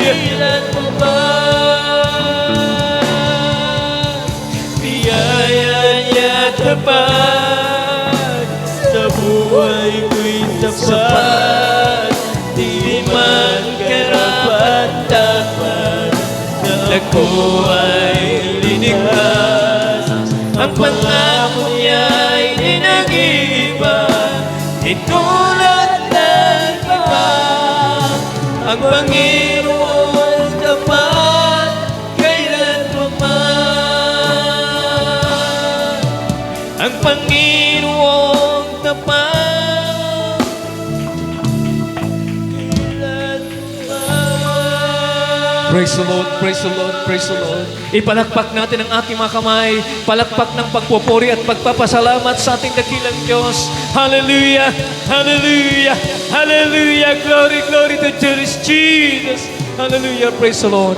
S7: kailan pa man. Biyaya niya tapat, sa buhay ko'y tapat. Di man karapat-dapat, ako ay liligtas. Ang pangako niya ay di nag-iba, di tulad ng iba. Ang Panginoon tapat kailan pa man. Ang Panginoon tapat kailan pa man. Praise the Lord, praise the Lord, praise the Lord. Ipalakpak natin ang ating mga kamay, palakpak ng pagpupuri at pagpapasalamat sa ating dakilang Diyos. Hallelujah, hallelujah, hallelujah. Glory, glory to Jesus. Hallelujah, praise the Lord.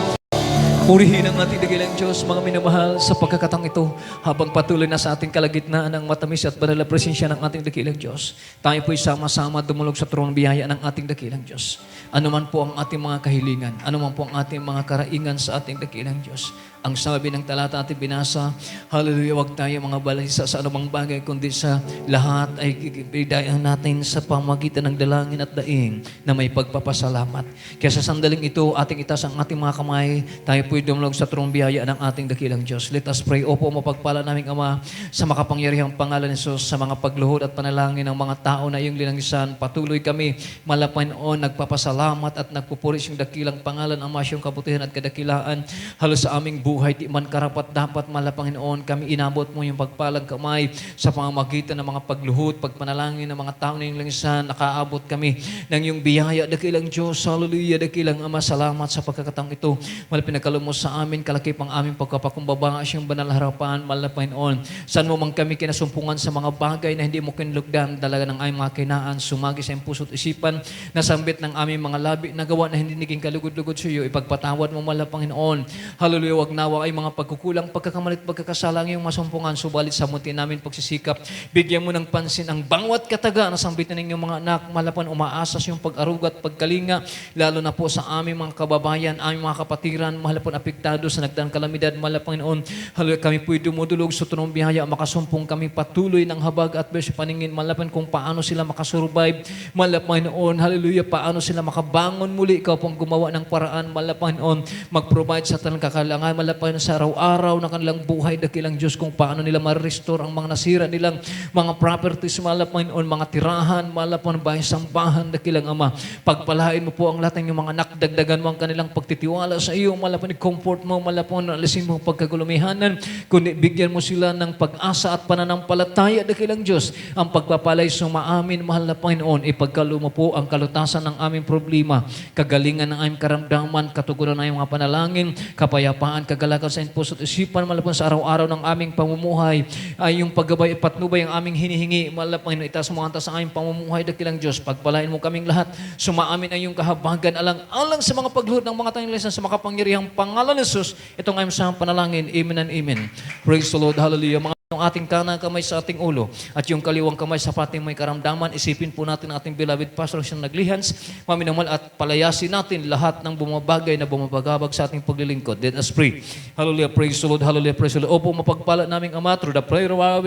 S7: Purihin ang ating dakilang Diyos, mga minamahal, sa pagkakataong ito, habang patuloy na sa ating kalagitnaan ng matamis at banal na presensya ng ating dakilang Diyos. Tayo po'y sama-sama dumulog sa tronong biyaya ng ating dakilang Diyos. Ano man po ang ating mga kahilingan, ano man po ang ating mga karaingan sa ating dakilang Diyos. Ang sabi ng talata ating binasa, hallelujah, wag tayo mga balisa sa anumang bagay, kundi sa lahat ay bidayan natin sa pamagitan ng dalangin at daing na may pagpapasalamat. Kaya sa sandaling ito, ating itas ang ating mga kamay, tayo po'y dumulog sa tronong biyaya ng ating dakilang Diyos. Let us pray. Opo, mapagpala naming Ama, sa makapangyarihang pangalan ni Jesus, sa mga pagluhod at panalangin ng mga tao na iyong linangisan, patuloy kami malapanoon, nagpapasalamat at nagpupuri siyang dakilang pangalan, Ama, siyang kabutihan at kadakilaan, halos sa aming buhay. Di man karapat dapat Panginoon, kami inabot mo yung pagpalang kamay sa pamamagitan ng mga pagluhod, pagpanalangin ng mga tao na yung langisan, nakaabot kami ng yung biyaya. Dakilang Diyos, hallelujah, dakilang Ama, salamat sa pagkakataong ito. Malapinagkalom mo sa amin, kalakip ang aming pagkapakumbaba, siyang banal harapan, Panginoon. Saan mo man kami kinasumpungan sa mga bagay na hindi mo kinlugdan, dalaga ng aming mga kinaan, sumagi sa iyong puso't isipan, nasambit ng aming mga labi, nagawa na hindi naging kalugod-lugod sa iyo, ipagpatawad mo, Panginoon. Hallelujah, wag na nawa ay mga pagkukulang, pagkakamalit, pagkakasala ang iyong masumpungan, subalit sa munti namin pagsisikap, bigyan mo ng pansin ang bangwat kataga na sambitin ng iyong mga anak, malapan umaasas yung pag-arugat, pagkalinga, lalo na po sa aming mga kababayan, aming mga kapatiran, malapan apektado sa nagdaan kalamidad, malapan Panginoon, halaga kami po'y dumudulog sa tunong biyaya, makasumpong kami patuloy ng habag at beso paningin, malapan kung paano sila makasurvive, malapan Panginoon, hallelujah, paano sila makabangon muli, ikaw pong gumawa ng paraan, malapan Panginoon, mag-provide sa kanilang kakalangan, malapan sa araw-araw ng kanilang buhay, dakilang Diyos, kung paano nila ma-restore ang mga nasira nilang mga properties, malapan Panginoon, mga tirahan, malapan bahay sambahan, dakilang Ama, pagpalain mo po ang lahat ng iyong mga anak, dagdagan mo ang kanilang pagtitiwala sa iyo, malapan comfort mo, malapan alisin mo ang pagkagulumihanan, kundi bigyan mo sila ng pag-asa at pananampalataya, dakilang Diyos, ang pagpapalay sumaamin, mahal na Panginoon, ipagkalumo po ang kalutasan ng aming problema, kagalingan ng aming karamdaman, katuguran ng aming mga panalangin, kapayapaan, kagalakan sa puso at isipan, malapan sa araw-araw ng aming pamumuhay, ay yung paggabay at patnubay ang aming hinihingi, mahal na Panginoon, itaas mo ang taas ang aming pamumuhay, dakilang Diyos, pagpalain mo kaming lahat, sumaamin ang iyong kahabagan, alang sa mga pagluhod ng mga tayong lisan sa makapangyarihang pangalan ni Jesus, itong aming sa panalangin, amen and amen. Praise the Lord, hallelujah. Yung ating kanang kamay sa ating ulo at yung kaliwang kamay sa pating may karamdaman, isipin po natin ang ating beloved pastor siyang naglihans, maminamal at palayasin natin lahat ng bumabagay na bumabagabag sa ating paglilingkod. Let us pray. Hallelujah, praise the Lord, hallelujah, praise the Lord. Opo, mapagpala naming Ama, through the prayer of our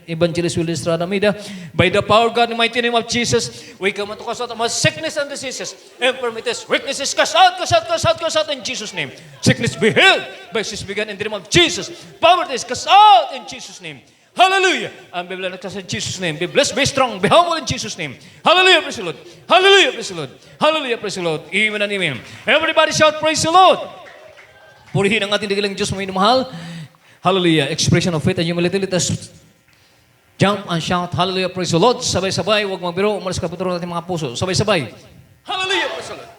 S7: Evangelist Will Estrada Mida, by the power of God in the mighty name of Jesus, we come to cast out of sickness and diseases, infirmities, weaknesses, cast out, cast out, cast out, cast out in Jesus' name. Sickness be healed by Jesus began in the name of Jesus. Poverty is cast out in Jesus' name. Hallelujah. Ang Biblia nagsasabi in Jesus' name. Be blessed, be strong, be humble in Jesus' name. Hallelujah, praise the Lord. Hallelujah, praise the Lord. Hallelujah, praise the Lord. Amen and amen. Everybody shout, praise the Lord. Purihin ang ating dakilang Diyos, mga minamahal. Hallelujah. Expression of faith and humility. Let us jump and shout, hallelujah, praise the Lord. Sabay-sabay, huwag magbiro, umalis ka puturo natin mga puso. Sabay-sabay. Hallelujah, praise the Lord.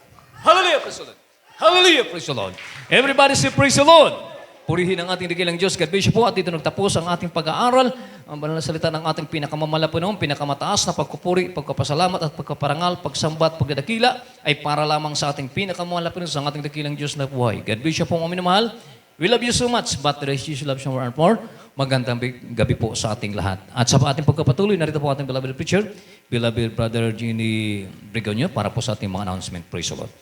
S7: Hallelujah, praise the Lord. Hallelujah, praise the Lord. Everybody say, praise the Lord. Purihin ang ating dakilang Diyos. God bless you po. At dito nagtapos ang ating pag-aaral. Ang banal na salita ng ating pinakamamalapunong, pinakamataas na pagkupuri, pagkapasalamat at pagkaparangal, pagsambat, pagdadakila ay para lamang sa ating pinakamamalapunong sa ating dakilang Diyos na buhay. God bless you po, mga minamahal. We love you so much, but the rest you love more and more. Magandang gabi po sa ating lahat. At sa ating pagkapatuloy, narito po ating beloved preacher, beloved brother Jenny Brigonyo, para po sa ating mga announcement. Praise the Lord.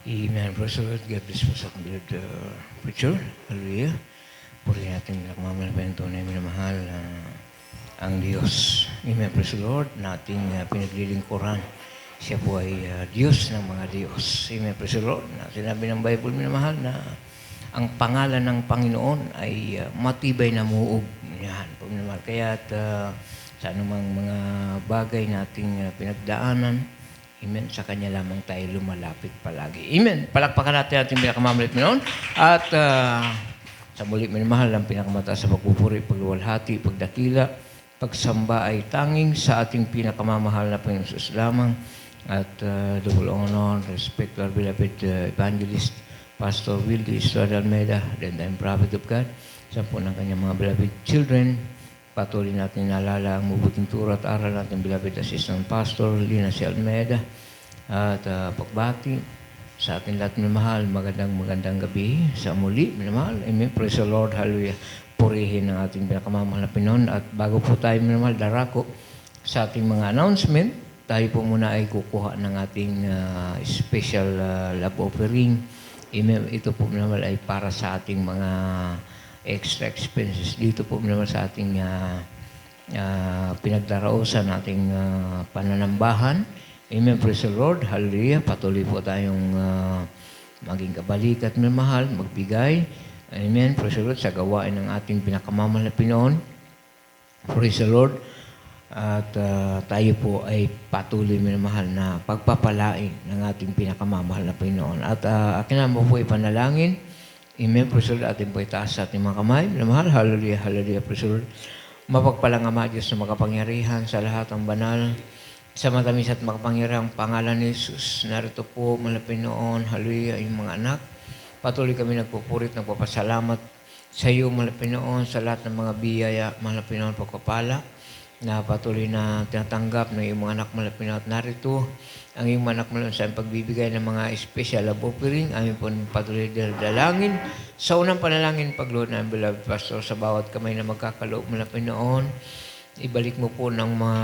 S8: Amen. Praise the Lord. God bless po sa ating preacher. Hallelujah. Puri natin nagmamalaban tunay minamahal ang Diyos. Amen. Praise the Lord. Nating pinaglilingkuran. Siya po ay Diyos ng mga Diyos. Amen. Praise the Lord. Sinabi ng Bible minamahal na ang pangalan ng Panginoon ay matibay na muog. Yan. Kaya sa anumang mga bagay nating pinagdaanan, amen. Sa Kanya lamang tayo lumalapit palagi. Amen. Palakpakan natin ating pinakamamalit noon. At sa muli, minamahal, ang pinakamataas sa pagpupuri, pagluwalhati, pagdakila, pagsamba ay tanging sa ating pinakamamahal na Panginoon Jesus lamang. At double honor, respect to our beloved evangelist, Pastor Wildy Estrada Almeida, the time prophet of God, sa po ng kanyang mga beloved children. Patuloy natin naalala ang mabuting turo at aral natin beloved assistant pastor, Lina C. Almeida. At pagbati sa ating lahat minamahal, magandang gabi sa muli minamahal. Amen. Praise the Lord. Hallelujah. Purihin ang ating pinakamamahal na Pinoon. At bago po tayo minamahal, darako sa ating mga announcement, tayo po muna ay kukuha ng ating special love offering. Amen. Ito po minamahal ay para sa ating mga extra expenses dito po naman sa ating pinagdarausan, ating pananambahan. Amen. Praise the Lord. Hallelujah. Patuloy po tayong maging kabalik at mahal, magbigay. Amen. Praise the Lord. Sa gawain ng ating pinakamamahal na Pinoon. Praise the Lord. At tayo po ay patuloy minamahal na pagpapalain ng ating pinakamamahal na Pinoon. At akin naman po ipanalangin. Amen. Praise the Lord. Ating po itaas sa ating mga kamay. Minamahal. Hallelujah. Hallelujah. Praise the Lord. Mapagpalang Ama Diyos na makapangyarihan sa lahat ng banal. Sa matamis at makapangyarihang pangalan ni Jesus. Narito po, malapit noon. Hallelujah. Yung mga anak. Patuloy kami nagpupurit, nagpapasalamat sa iyo, malapit noon, sa lahat ng mga biyaya, malapit noon, pagpapala. na patuloy na tinatanggap ng iyong mga anak malapit at narito ang iyong mga anak malapit sa pagbibigay ng mga special love offering. Amin po patuloy dalangin sa unang panalangin paglood ng beloved pastor sa bawat kamay na magkakaloob malapit noon. Ibalik mo po ng mga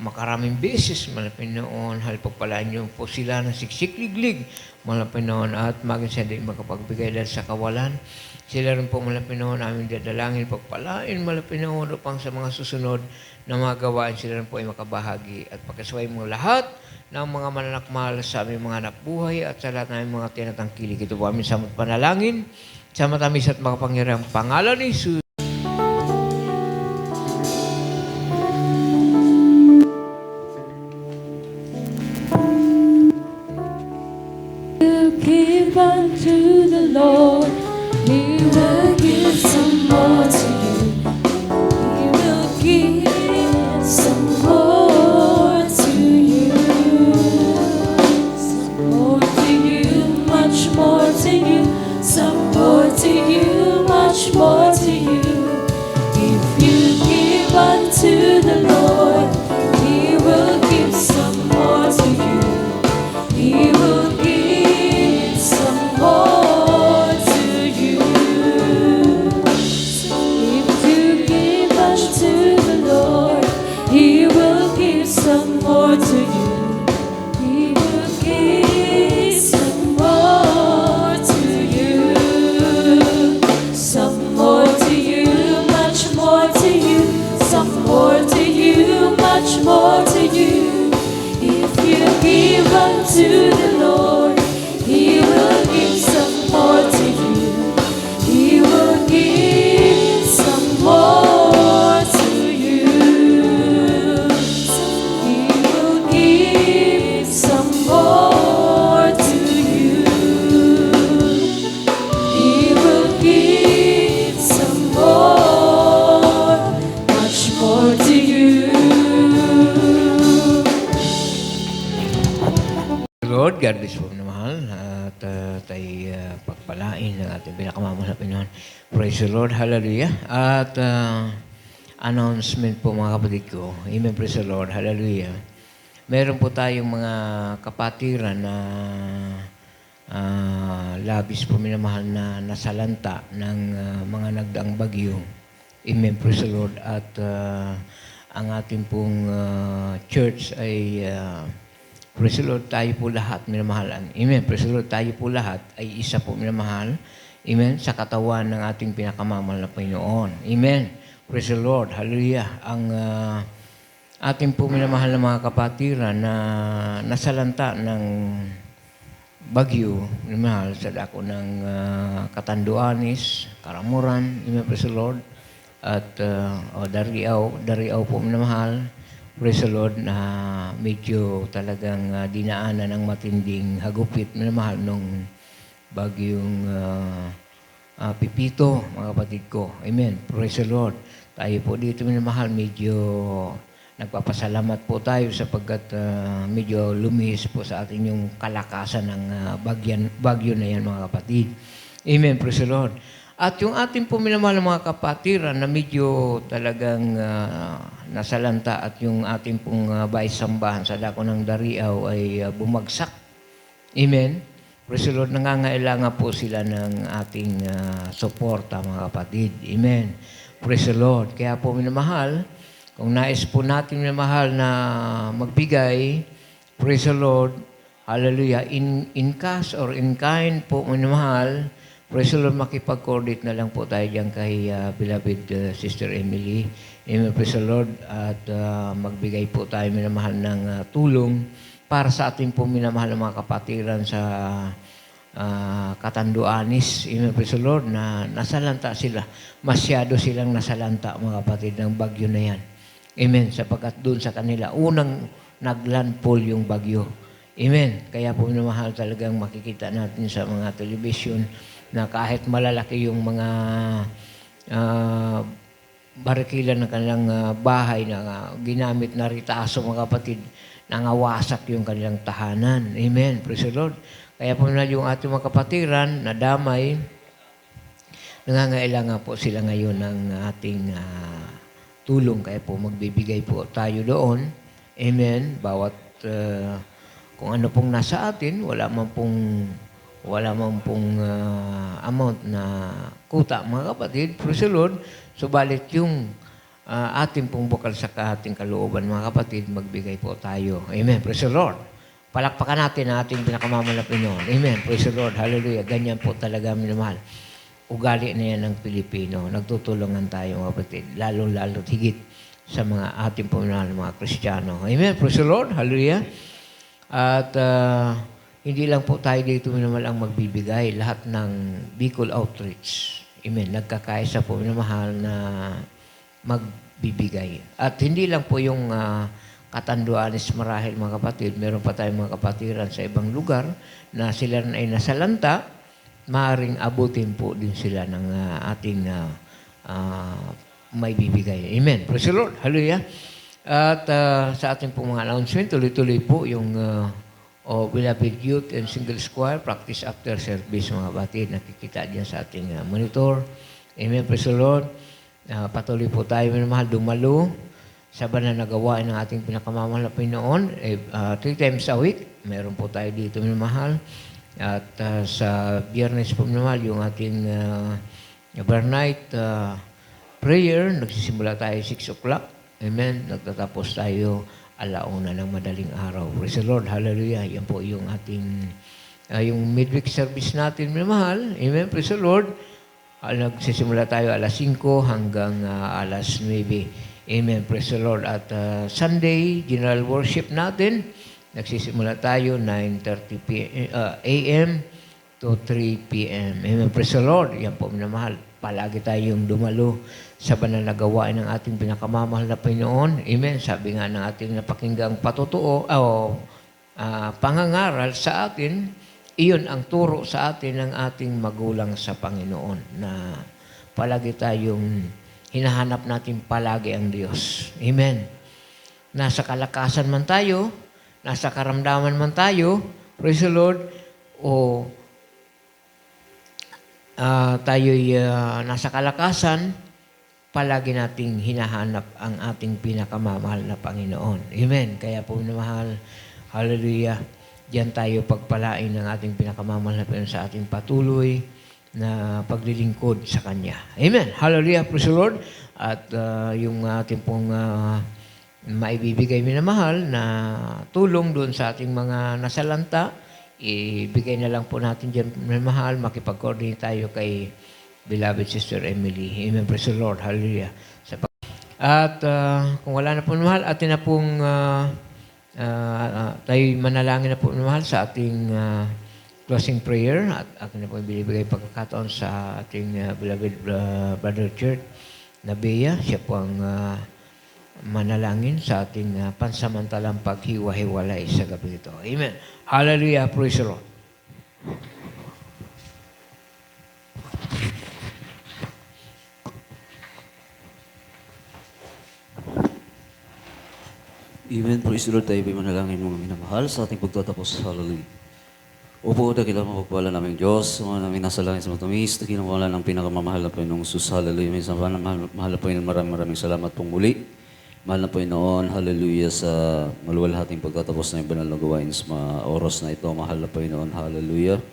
S8: makaraming beses malapit noon. Pagpalaan niyo po sila ng siksik-liglig malapit noon at maging siya din makapagbigay dahil sa kawalan. Sila rin po malapit noon aming dadalangin pagpalain malapit noon upang sa mga susunod na mga gawain sila rin po ay makabahagi at pagkasaway mo lahat ng mga mananakmal sa aming mga anak buhay at sa lahat ng aming mga tinatangkilik. Ito po aming samot panalangin sa matamis at makapangyarihang pangalan ni Jesus.
S5: Give unto the Lord, He will give some more to you. He will give some more to you. Some more to you, much more to you. Some more to you, much more to you. If you give unto the Lord, He will give some more to you. He will give some more to you. If you give unto the Lord, He will give some more to you. He will give some more to you. Some more to you, much more to you. Some more to you, much more to you. If you give unto the Lord, He will give some more to you. He will give some more to you. He will give some more to you. He will give some more, much more to you.
S8: Lord, God bless po na mahal at tayo pagpalain ng ating pinakamamahal na Pinoon. Praise the Lord, hallelujah. At announcement po mga kapatid ko. Amen, praise the Lord, hallelujah. Meron po tayong mga kapatiran na labis po minamahal na nasalanta ng mga nagdaang bagyo. Amen, praise the Lord. At ang ating pong church ay praise the Lord, tayo po lahat, minamahalan. Amen. Praise the Lord, tayo po lahat ay isa po, minamahal. Amen. Sa katawan ng ating pinakamamahal na Panginoon. Amen. Praise the Lord. Hallelujah. Ang ating po minamahal na mga kapatiran na nasalanta ng bagyo, minamahal, sa dako ng Catanduanes, Karamuran. Amen. Praise the Lord. At Dariao po, minamahal. Praise the Lord na medyo talagang dinaanan ng matinding hagupit minamahal nung bagyong Pipito, mga kapatid ko. Amen. Praise the Lord. Tayo po dito minamahal, medyo nagpapasalamat po tayo sapagkat medyo lumihis po sa atin yung kalakasan ng bagyo na yan, mga kapatid. Amen. Praise the Lord. At yung ating po minamahal mga kapatiran na medyo talagang nasalanta at yung ating pong baysambahan sa dako ng Dariao ay bumagsak. Amen. Praise the Lord, nangangailangan po sila ng ating suporta mga kapatid. Amen. Praise the Lord. Kaya po minamahal, kung nais po natin minamahal na magbigay, praise the Lord, hallelujah, in cash or in kind po minamahal, praise the Lord, makipag-coordinate na lang po tayo dyan kay beloved Sister Emily. Amen, praise the Lord. At magbigay po tayo minamahal ng tulong para sa ating po minamahal ng mga kapatiran sa Catanduanes. Amen, praise the Lord, na nasalanta sila. Masyado silang nasalanta, mga kapatid, ng bagyo na yan. Amen, sapagkat doon sa kanila, unang naglandfall yung bagyo. Amen. Kaya po minamahal talagang makikita natin sa mga television na kahit malalaki yung mga barikilan ng kanilang bahay na ginamit na ritaso, mga kapatid, nangawasak yung kanilang tahanan. Amen. Praise the Lord. Kaya po na yung ating mga kapatiran na damay, nangangailangan po sila ngayon ng ating tulong. Kaya po magbibigay po tayo doon. Amen. Bawat kung ano pong nasa atin, wala man pong amount na kuta, mga kapatid. Praise the Lord. Subalit yung ating pong bukal sa ating kalooban, mga kapatid, magbigay po tayo. Amen. Praise the Lord. Palakpakan natin ang ating pinakamamahal na Pinoon. Amen. Praise the Lord. Hallelujah. Ganyan po talaga, minamahal. Ugali na yan ng Pilipino. Nagtutulungan tayo, mga kapatid. Lalo-lalo higit sa mga ating pamilya, mga Kristiyano. Amen. Praise the Lord. Hallelujah. At hindi lang po tayo dito minamahal ang magbibigay. Lahat ng Bicol Outreach. Amen. Nagkakaisa po minamahal na magbibigay. At hindi lang po yung Katanduanes marahil, mga kapatid. Meron pa tayong mga kapatiran sa ibang lugar na sila ay nasalanta. Maaaring abutin po din sila ng ating may bibigay. Amen. Praise the Lord. Hallelujah. At sa ating pong mga announcement, tuloy-tuloy po yung Beloved Youth and Single Choir Practice After Service, mga kapatid. Nakikita diyan sa ating monitor. Amen. Praise the Lord. Patuloy po tayo, minamahal, dumalo sa banal na gawain ng ating pinakamamahal na Pinoon. 3 times a week, meron po tayo dito, minamahal. At sa Biyernes po, minamahal, yung ating overnight prayer, nagsisimula tayo 6 o'clock. Amen. Nagtatapos tayo 1:00 ng madaling araw. Praise the Lord. Hallelujah. Yan po yung ating yung midweek service natin, minamahal. Amen. Praise the Lord. Nagsisimula tayo 5:00 hanggang 9:00. Amen. Praise the Lord. At Sunday, general worship natin, nagsisimula tayo 9:30 a.m. to 3 p.m. Amen. Praise the Lord. Yan po, minamahal. Palagi tayong dumalo sa banal na gawain ng ating pinakamamahal na Panginoon. Amen. Sabi nga ng ating napakinggang patutuo, pangangaral sa atin, iyon ang turo sa atin ng ating magulang sa Panginoon na palagi tayong hinahanap natin palagi ang Diyos. Amen. Nasa kalakasan man tayo, nasa karamdaman man tayo, praise the Lord, o tayo'y nasa kalakasan, palagi nating hinahanap ang ating pinakamamahal na Panginoon. Amen. Kaya po, minamahal, hallelujah, diyan tayo pagpalain ng ating pinakamamahal na Panginoon sa ating patuloy na paglilingkod sa Kanya. Amen. Hallelujah. Praise the Lord. At yung ating pong maibibigay, minamahal, na tulong doon sa ating mga nasalanta, ibigay na lang po natin dyan, minamahal, makipag-coordinate tayo kay beloved Sister Emily. Amen. Praise the Lord. Hallelujah. At kung wala na po, minamahal, atin na pong tayo manalangin na po, minamahal, sa ating closing prayer. At akin na po ibibigay pagkakataon sa ating beloved brother church na Bea. Siya po ang manalangin sa ating pansamantalang paghiwa-hiwalay sa gabi ito. Amen. Hallelujah. Praise the Lord.
S9: Amen. Praise the Lord. Tayo ay manalangin mga minamahal sa ating pagtatapos. Hallelujah. Opo, dakilang mapagpala namin Diyos, sa mga namin nasa langit sa matamis, dakilang wala ng pinakamamahal na Panginoong Jesus. Hallelujah. May sa mahal na Panginoon, maraming salamat pong muli. Mahal na Panginoon, hallelujah, sa maluwalhating pagtatapos ng banal na gawain sa mga oras na ito. Mahal na Panginoon, hallelujah.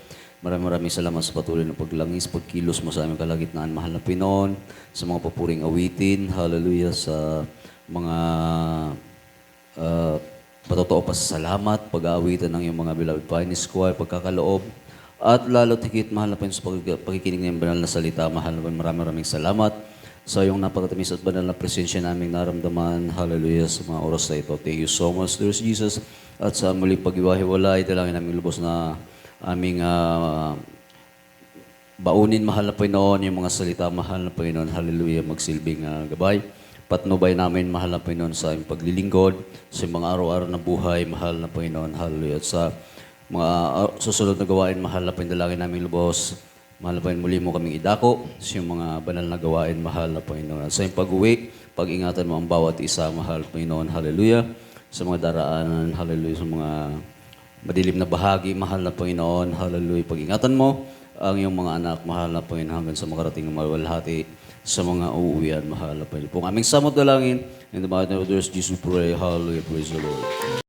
S9: Maraming salamat sa patuloy na paglangis, pagkilos mo sa aming kalagitnaan. Mahal na Panginoon, sa mga papuring awitin, hallelujah, sa mga patotoo pa sa salamat, pag-aawitan ng iyong mga beloved Pioneer Choir, pagkakaloob, at lalo't higit, mahal na Panginoon, sa pagkikinig ng banal na salita. Mahal na Panginoon, maraming salamat sa iyong napakatamis at banal na presensya naming naramdaman. Hallelujah, sa mga oras na ito. Thank you so much, Lord Jesus. At sa muling pag-iwahiwalay, dalangin namin lubos na aming baunin, mahal na Panginoon, yung mga salita, mahal na Panginoon. Hallelujah, magsilbing gabay. Patnubay namin, mahal na Panginoon, sa aming paglilingkod, sa mga araw-araw na buhay, mahal na Panginoon. Hallelujah. At sa mga susunod na gawain, mahal na Panginoon, dalangin namin lubos. Mahal na Panginoon, muli mo kaming idako sa iyong mga banal na gawain, mahal na Panginoon. At sa iyong pag-uwi, pag-ingatan mo ang bawat isa, mahal na Panginoon. Hallelujah. Sa mga daraanan, hallelujah. Sa mga madilim na bahagi, mahal na Panginoon. Hallelujah. Pag-ingatan mo ang iyong mga anak, mahal na Panginoon, hanggang sa makarating ng mawalhati sa mga uuwian, mahal na Panginoon. Kung aming samot dalangin, in the mighty name of Jesus we pray, hallelujah, praise the Lord.